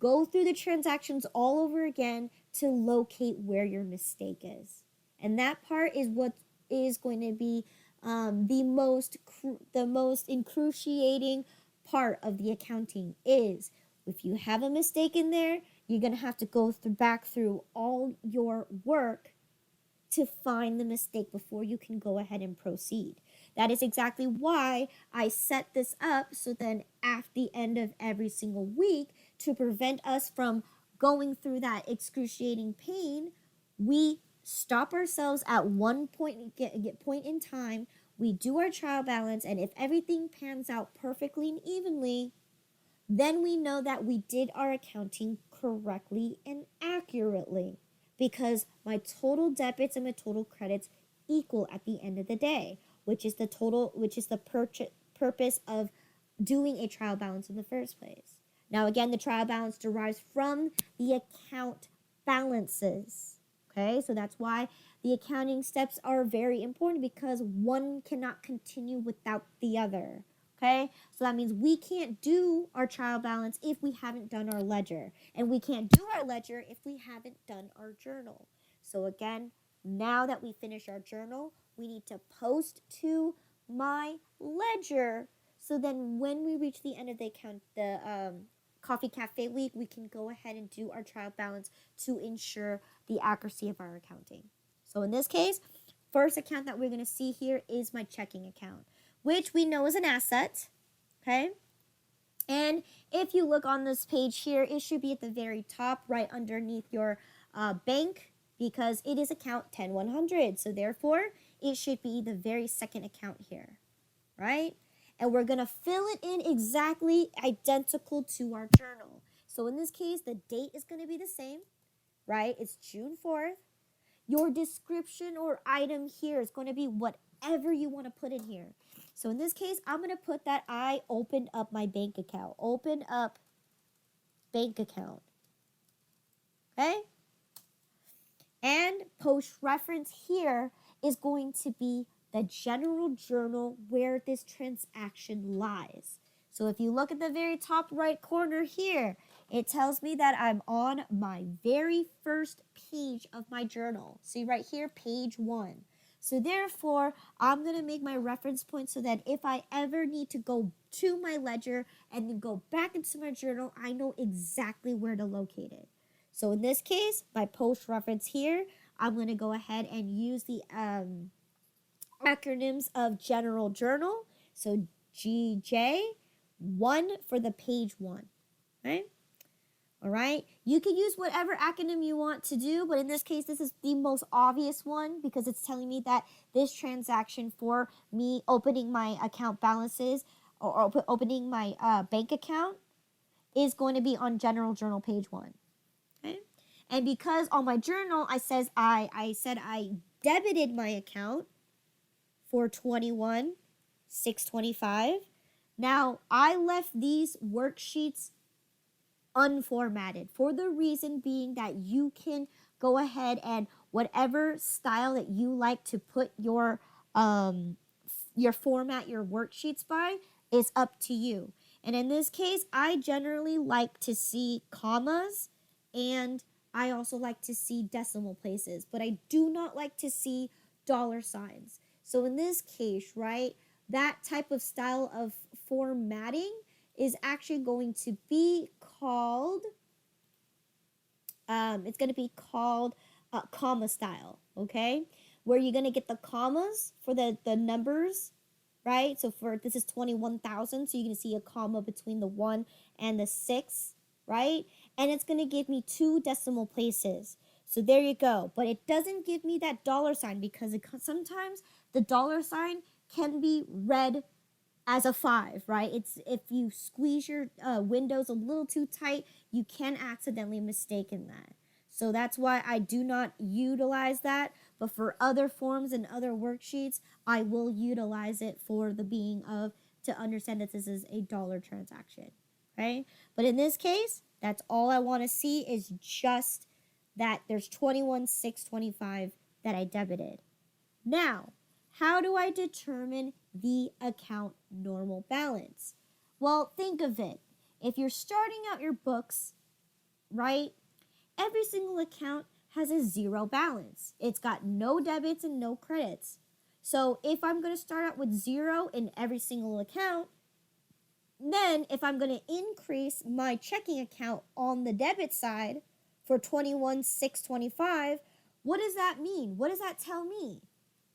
go through the transactions all over again to locate where your mistake is. And that part is what is going to be the most excruciating part of the accounting is if you have a mistake in there, you're going to have to go back through all your work to find the mistake before you can go ahead and proceed. That is exactly why I set this up so then at the end of every single week, to prevent us from going through that excruciating pain, we stop ourselves at one point in time, we do our trial balance, and if everything pans out perfectly and evenly, then we know that we did our accounting correctly and accurately, because my total debits and my total credits equal at the end of the day, which is the purpose of doing a trial balance in the first place. Now, again, the trial balance derives from the account balances. Okay, so that's why the accounting steps are very important, because one cannot continue without the other. Okay, so that means we can't do our trial balance if we haven't done our ledger, and we can't do our ledger if we haven't done our journal. So again, now that we finish our journal, we need to post to my ledger, so then when we reach the end of the coffee cafe week, we can go ahead and do our trial balance to ensure the accuracy of our accounting. So in this case, first account that we're going to see here is my checking account, which we know is an asset. Okay, and if you look on this page here, it should be at the very top, right underneath your bank, because it is account 10100. So therefore, it should be the very second account here, right? And we're going to fill it in exactly identical to our journal. So in this case, the date is going to be the same, right? It's June 4th. Your description or item here is going to be whatever you want to put in here. So in this case, I'm going to put that I opened up my bank account. Open up bank account. Okay? And post reference here is going to be the general journal where this transaction lies. So if you look at the very top right corner here, it tells me that I'm on my very first page of my journal. See right here, page 1. So therefore, I'm going to make my reference point so that if I ever need to go to my ledger and then go back into my journal, I know exactly where to locate it. So in this case, my post reference here, I'm going to go ahead and use the acronyms of general journal. So GJ1 for the page 1. Right? All right. You can use whatever acronym you want to do, but in this case, this is the most obvious one because it's telling me that this transaction for me opening my account balances or opening my bank account is going to be on general journal page 1. Okay. And because on my journal I said I debited my account for 21,625. Now I left these worksheets unformatted for the reason being that you can go ahead and whatever style that you like to put your format your worksheets by is up to you. And in this case, I generally like to see commas, and I also like to see decimal places, but I do not like to see dollar signs. So in this case, right, that type of style of formatting is actually going to be called, it's going to be called comma style, okay? Where you're going to get the commas for the numbers, right? So for this is 21,000, so you're going to see a comma between the 1 and the 6, right? And it's going to give me 2 decimal places. So there you go. But it doesn't give me that dollar sign because sometimes the dollar sign can be read as a 5, right? It's if you squeeze your windows a little too tight, you can accidentally mistake that. So that's why I do not utilize that. But for other forms and other worksheets, I will utilize it for the being of to understand that this is a dollar transaction, right? But in this case, that's all I want to see is just that there's 21,625 that I debited. Now, how do I determine the account normal balance? Well, think of it. If you're starting out your books, right, every single account has a 0 balance. It's got no debits and no credits. So if I'm going to start out with 0 in every single account, then if I'm going to increase my checking account on the debit side for 21,625, what does that mean? What does that tell me?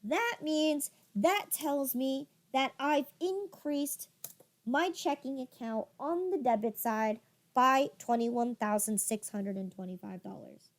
That means that tells me that I've increased my checking account on the debit side by $21,625.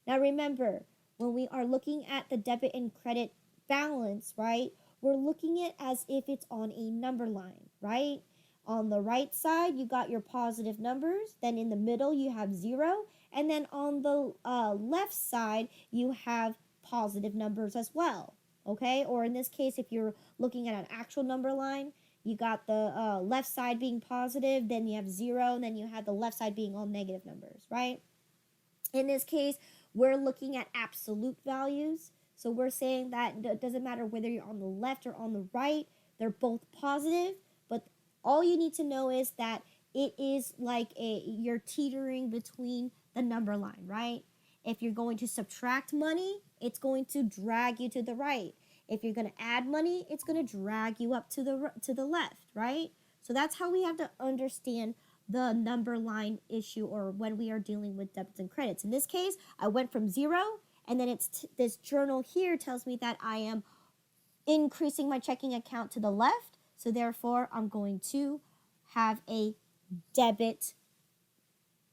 Now remember, when we are looking at the debit and credit balance, right, we're looking at it as if it's on a number line, right? On the right side, you got your positive numbers. Then in the middle, you have 0. And then on the left side, you have positive numbers as well. Okay, or in this case, if you're looking at an actual number line, You got the left side being positive, then you have 0, and then you have the left side being all negative numbers, right? In this case, we're looking at absolute values. So we're saying that it doesn't matter whether you're on the left or on the right, they're both positive, but all you need to know is that it is like you're teetering between the number line, right? If you're going to subtract money, it's going to drag you to the right. If you're going to add money, it's going to drag you up to the left, right? So that's how we have to understand the number line issue, or when we are dealing with debits and credits. In this case, I went from 0, and then this journal here tells me that I am increasing my checking account to the left. So therefore, I'm going to have a debit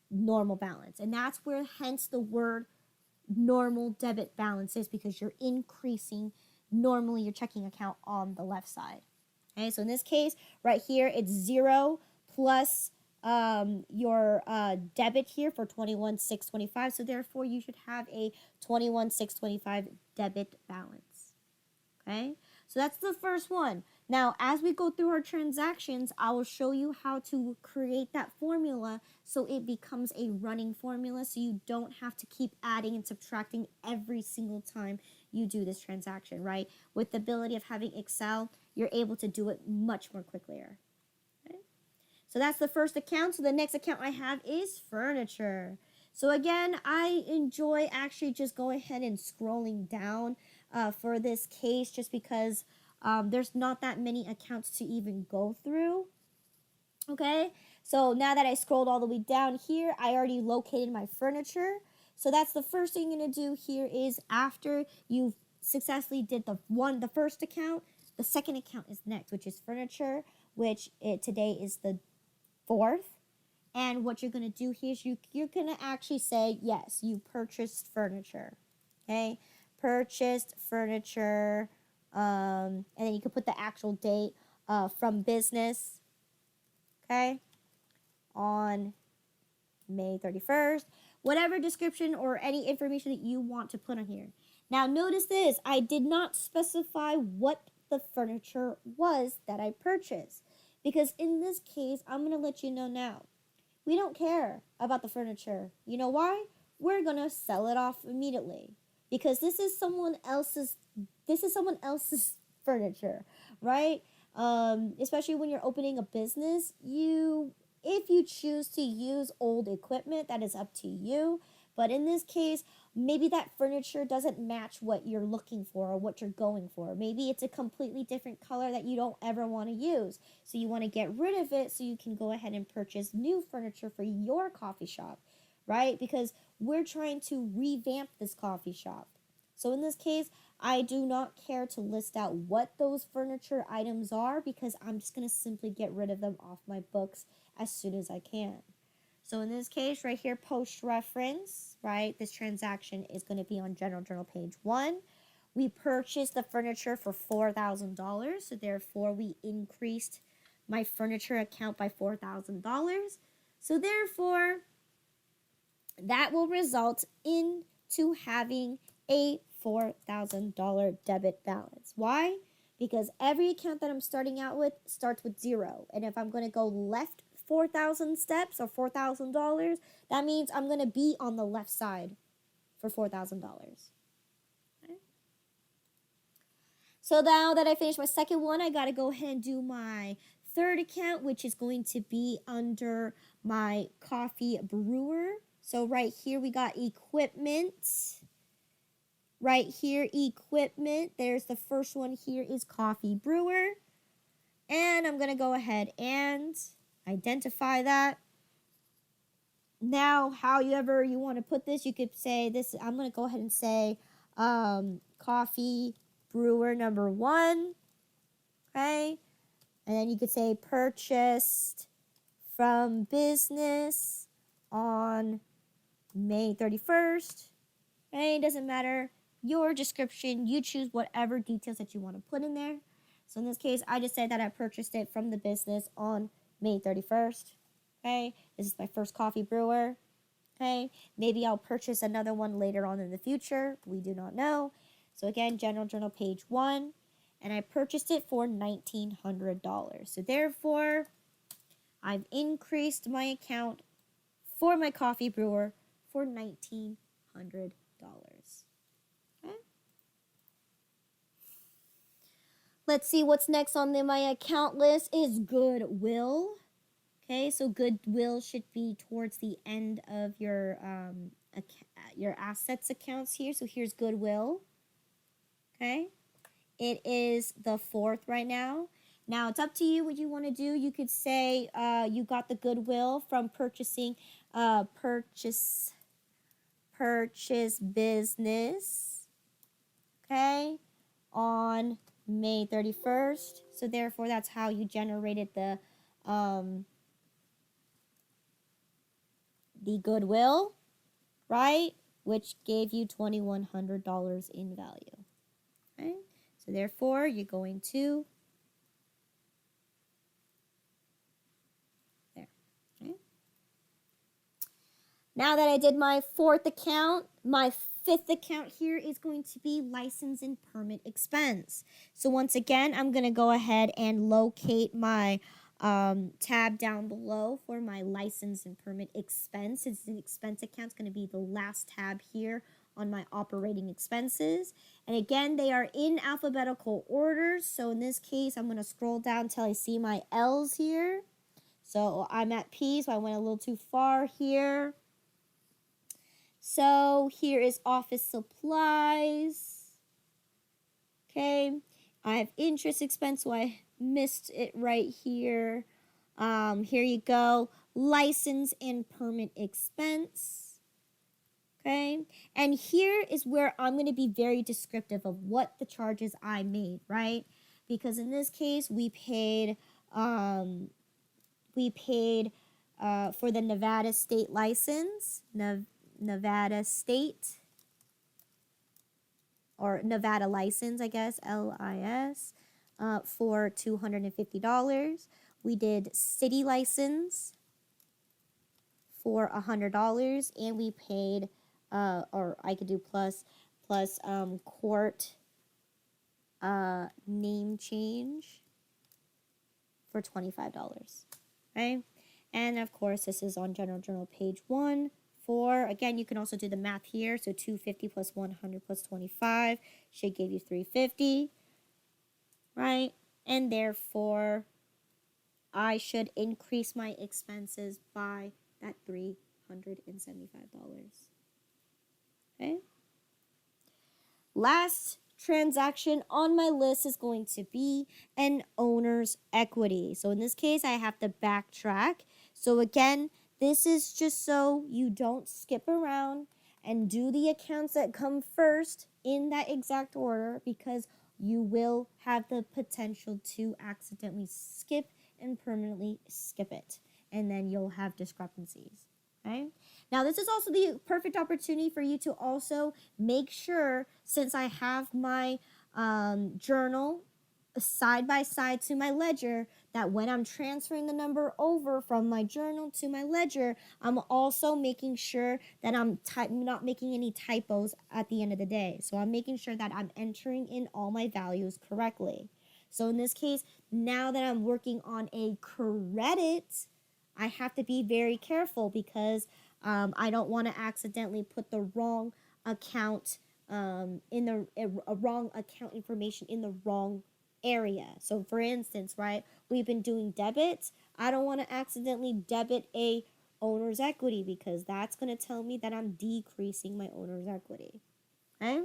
normal balance. And that's where hence the word normal debit balance is, because you're increasing normally your checking account on the left side. Okay, so in this case, right here, it's 0 plus your debit here for 21,625. So therefore, you should have a 21,625 debit balance. Okay, so that's the first one. Now, as we go through our transactions, I will show you how to create that formula so it becomes a running formula, so you don't have to keep adding and subtracting every single time you do this transaction, right? With the ability of having Excel, you're able to do it much more quickly. Okay? So that's the first account. So the next account I have is furniture. So again, I enjoy actually just going ahead and scrolling down for this case, just because there's not that many accounts to even go through. Okay, so now that I scrolled all the way down here, I already located my furniture. So that's the first thing you're going to do here is, after you've successfully did the first account, the second account is next, which is furniture, which today is the 4th. And what you're going to do here is you're going to actually say, yes, you purchased furniture. Okay, purchased furniture, and then you can put the actual date from business, okay, on May 31st, whatever description or any information that you want to put on here. Now, notice this, I did not specify what the furniture was that I purchased, because in this case, I'm going to let you know now, we don't care about the furniture. You know why? We're going to sell it off immediately, because this is someone else's furniture, right? Especially when you're opening a business, if you choose to use old equipment, that is up to you. But in this case, maybe that furniture doesn't match what you're looking for or what you're going for. Maybe it's a completely different color that you don't ever want to use. So you want to get rid of it so you can go ahead and purchase new furniture for your coffee shop, right? Because we're trying to revamp this coffee shop. So in this case, I do not care to list out what those furniture items are, because I'm just going to simply get rid of them off my books as soon as I can. So in this case, right here, post reference, right, this transaction is going to be on General Journal page 1. We purchased the furniture for $4,000, so therefore we increased my furniture account by $4,000. So therefore, that will result into having a $4,000 debit balance. Why? Because every account that I'm starting out with starts with 0. And if I'm going to go left 4,000 steps or $4,000, that means I'm going to be on the left side for $4,000. Okay. So now that I finished my second one, I got to go ahead and do my third account, which is going to be under my coffee brewer. So right here we got equipment. Right here, equipment. There's the first one here is coffee brewer. And I'm going to go ahead and identify that. Now, however you want to put this, you could say this. I'm going to go ahead and say coffee brewer number 1. Okay. And then you could say purchased from business on May 31st. Okay, it doesn't matter. Your description, you choose whatever details that you want to put in there. So in this case, I just said that I purchased it from the business on May 31st. Okay, this is my first coffee brewer. Okay, maybe I'll purchase another one later on in the future. We do not know. So again, General Journal page 1. and I purchased it for $1,900. So therefore, I've increased my account for my coffee brewer for $1,900. Okay. Let's see what's next on my account list is goodwill. Okay, so goodwill should be towards the end of your assets accounts here. So here's goodwill. Okay, it is the 4th right now. Now it's up to you what you want to do. You could say you got the goodwill from purchasing purchase business. Okay, on May 31st. So therefore, that's how you generated the goodwill, right? Which gave you $2,100 in value. Okay, so therefore, you're going to there. Okay. Now that I did my 4th account, my 5th account here is going to be license and permit expense. So once again, I'm going to go ahead and locate my tab down below for my license and permit expense. It's the expense account. It's going to be the last tab here on my operating expenses. And again, they are in alphabetical order. So in this case, I'm going to scroll down until I see my L's here. So I'm at P, so I went a little too far here. So here is office supplies. Okay, I have interest expense, so I missed it right here. Here you go, license and permit expense. Okay, and here is where I'm going to be very descriptive of what the charges I made, right? Because in this case, we paid for the Nevada state license, Nevada state, or Nevada license, I guess, LIS, for $250. We did city license for $100, and we paid, or I could do plus court name change for $25. Okay, and of course this is on General Journal page 1. Again, you can also do the math here. So 250 plus 100 plus 25 should give you 350, right? And therefore, I should increase my expenses by that $375. Okay. Last transaction on my list is going to be an owner's equity. So in this case, I have to backtrack. So again, this is just so you don't skip around and do the accounts that come first in that exact order, because you will have the potential to accidentally skip and permanently skip it, and then you'll have discrepancies. Okay? Now, this is also the perfect opportunity for you to also make sure, since I have my journal side by side to my ledger, that when I'm transferring the number over from my journal to my ledger, I'm also making sure that I'm not making any typos at the end of the day. So I'm making sure that I'm entering in all my values correctly. So in this case, now that I'm working on a credit, I have to be very careful, because I don't want to accidentally put the wrong account wrong account information in the wrong area. So for instance, right, we've been doing debits. I don't want to accidentally debit a owner's equity, because that's going to tell me that I'm decreasing my owner's equity. Okay?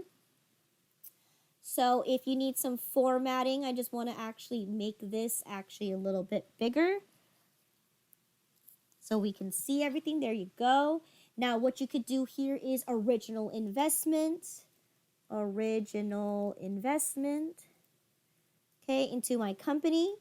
So if you need some formatting, I just want to actually make this actually a little bit bigger so we can see everything. There you go. Now what you could do here is original investment, okay, into my company,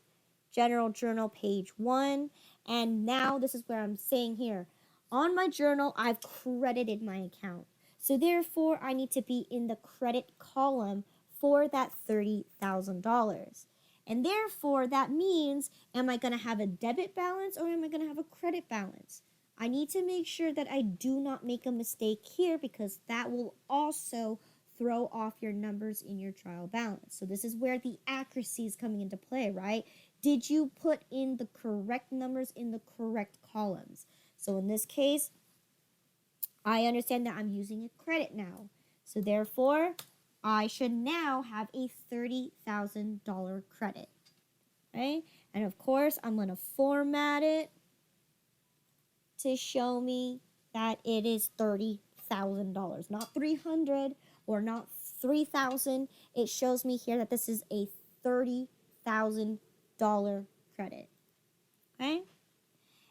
General Journal page 1. And now this is where I'm saying here, on my journal, I've credited my account. So therefore, I need to be in the credit column for that $30,000. And therefore, that means, am I going to have a debit balance or am I going to have a credit balance? I need to make sure that I do not make a mistake here, because that will also throw off your numbers in your trial balance. So this is where the accuracy is coming into play, right? Did you put in the correct numbers in the correct columns? So in this case, I understand that I'm using a credit now. So therefore, I should now have a $30,000 credit. Okay? And of course, I'm going to format it to show me that it is $30,000, not 300 or not 3,000. It shows me here that this is a $30,000 credit. Okay?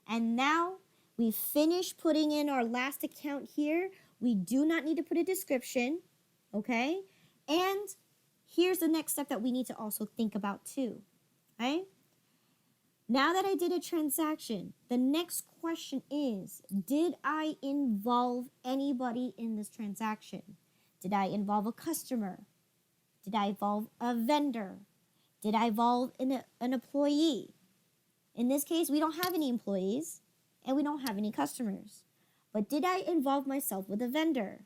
And now we finished putting in our last account here. We do not need to put a description, okay? And here's the next step that we need to also think about too, okay? Now that I did a transaction, the next question is, did I involve anybody in this transaction? Did I involve a customer? Did I involve a vendor? Did I involve an employee? In this case, we don't have any employees and we don't have any customers. But did I involve myself with a vendor?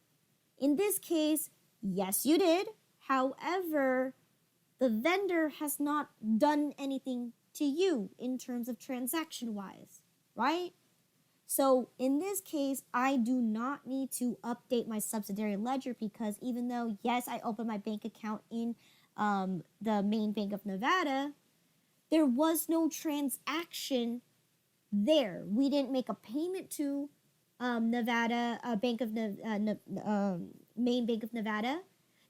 In this case, yes, you did. However, the vendor has not done anything to you in terms of transaction-wise, right? So in this case, I do not need to update my subsidiary ledger because even though, yes, I opened my bank account in the main Bank of Nevada, there was no transaction there. We didn't make a payment to Nevada main Bank of Nevada.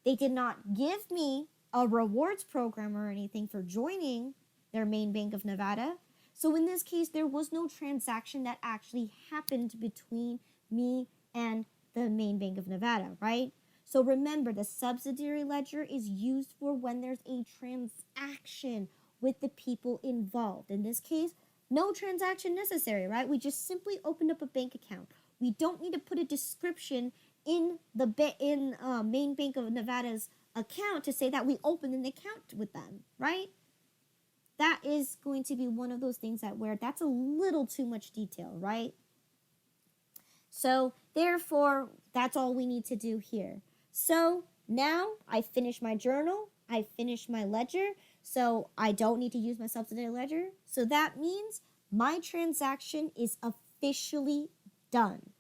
They did not give me a rewards program or anything for joining their main Bank of Nevada. So in this case, there was no transaction that actually happened between me and the main Bank of Nevada, right? So remember, the subsidiary ledger is used for when there's a transaction with the people involved. In this case, no transaction necessary, right? We just simply opened up a bank account. We don't need to put a description in the main Bank of Nevada's account to say that we opened an account with them, right? That is going to be one of those things that's a little too much detail, right? So therefore, that's all we need to do here. So now I finished my journal, I finished my ledger, so I don't need to use my subsidiary ledger. So that means my transaction is officially done.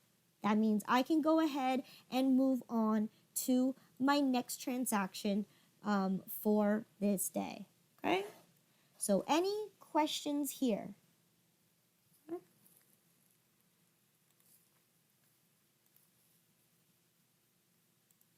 That means I can go ahead and move on to my next transaction for this day. Okay? So any questions here?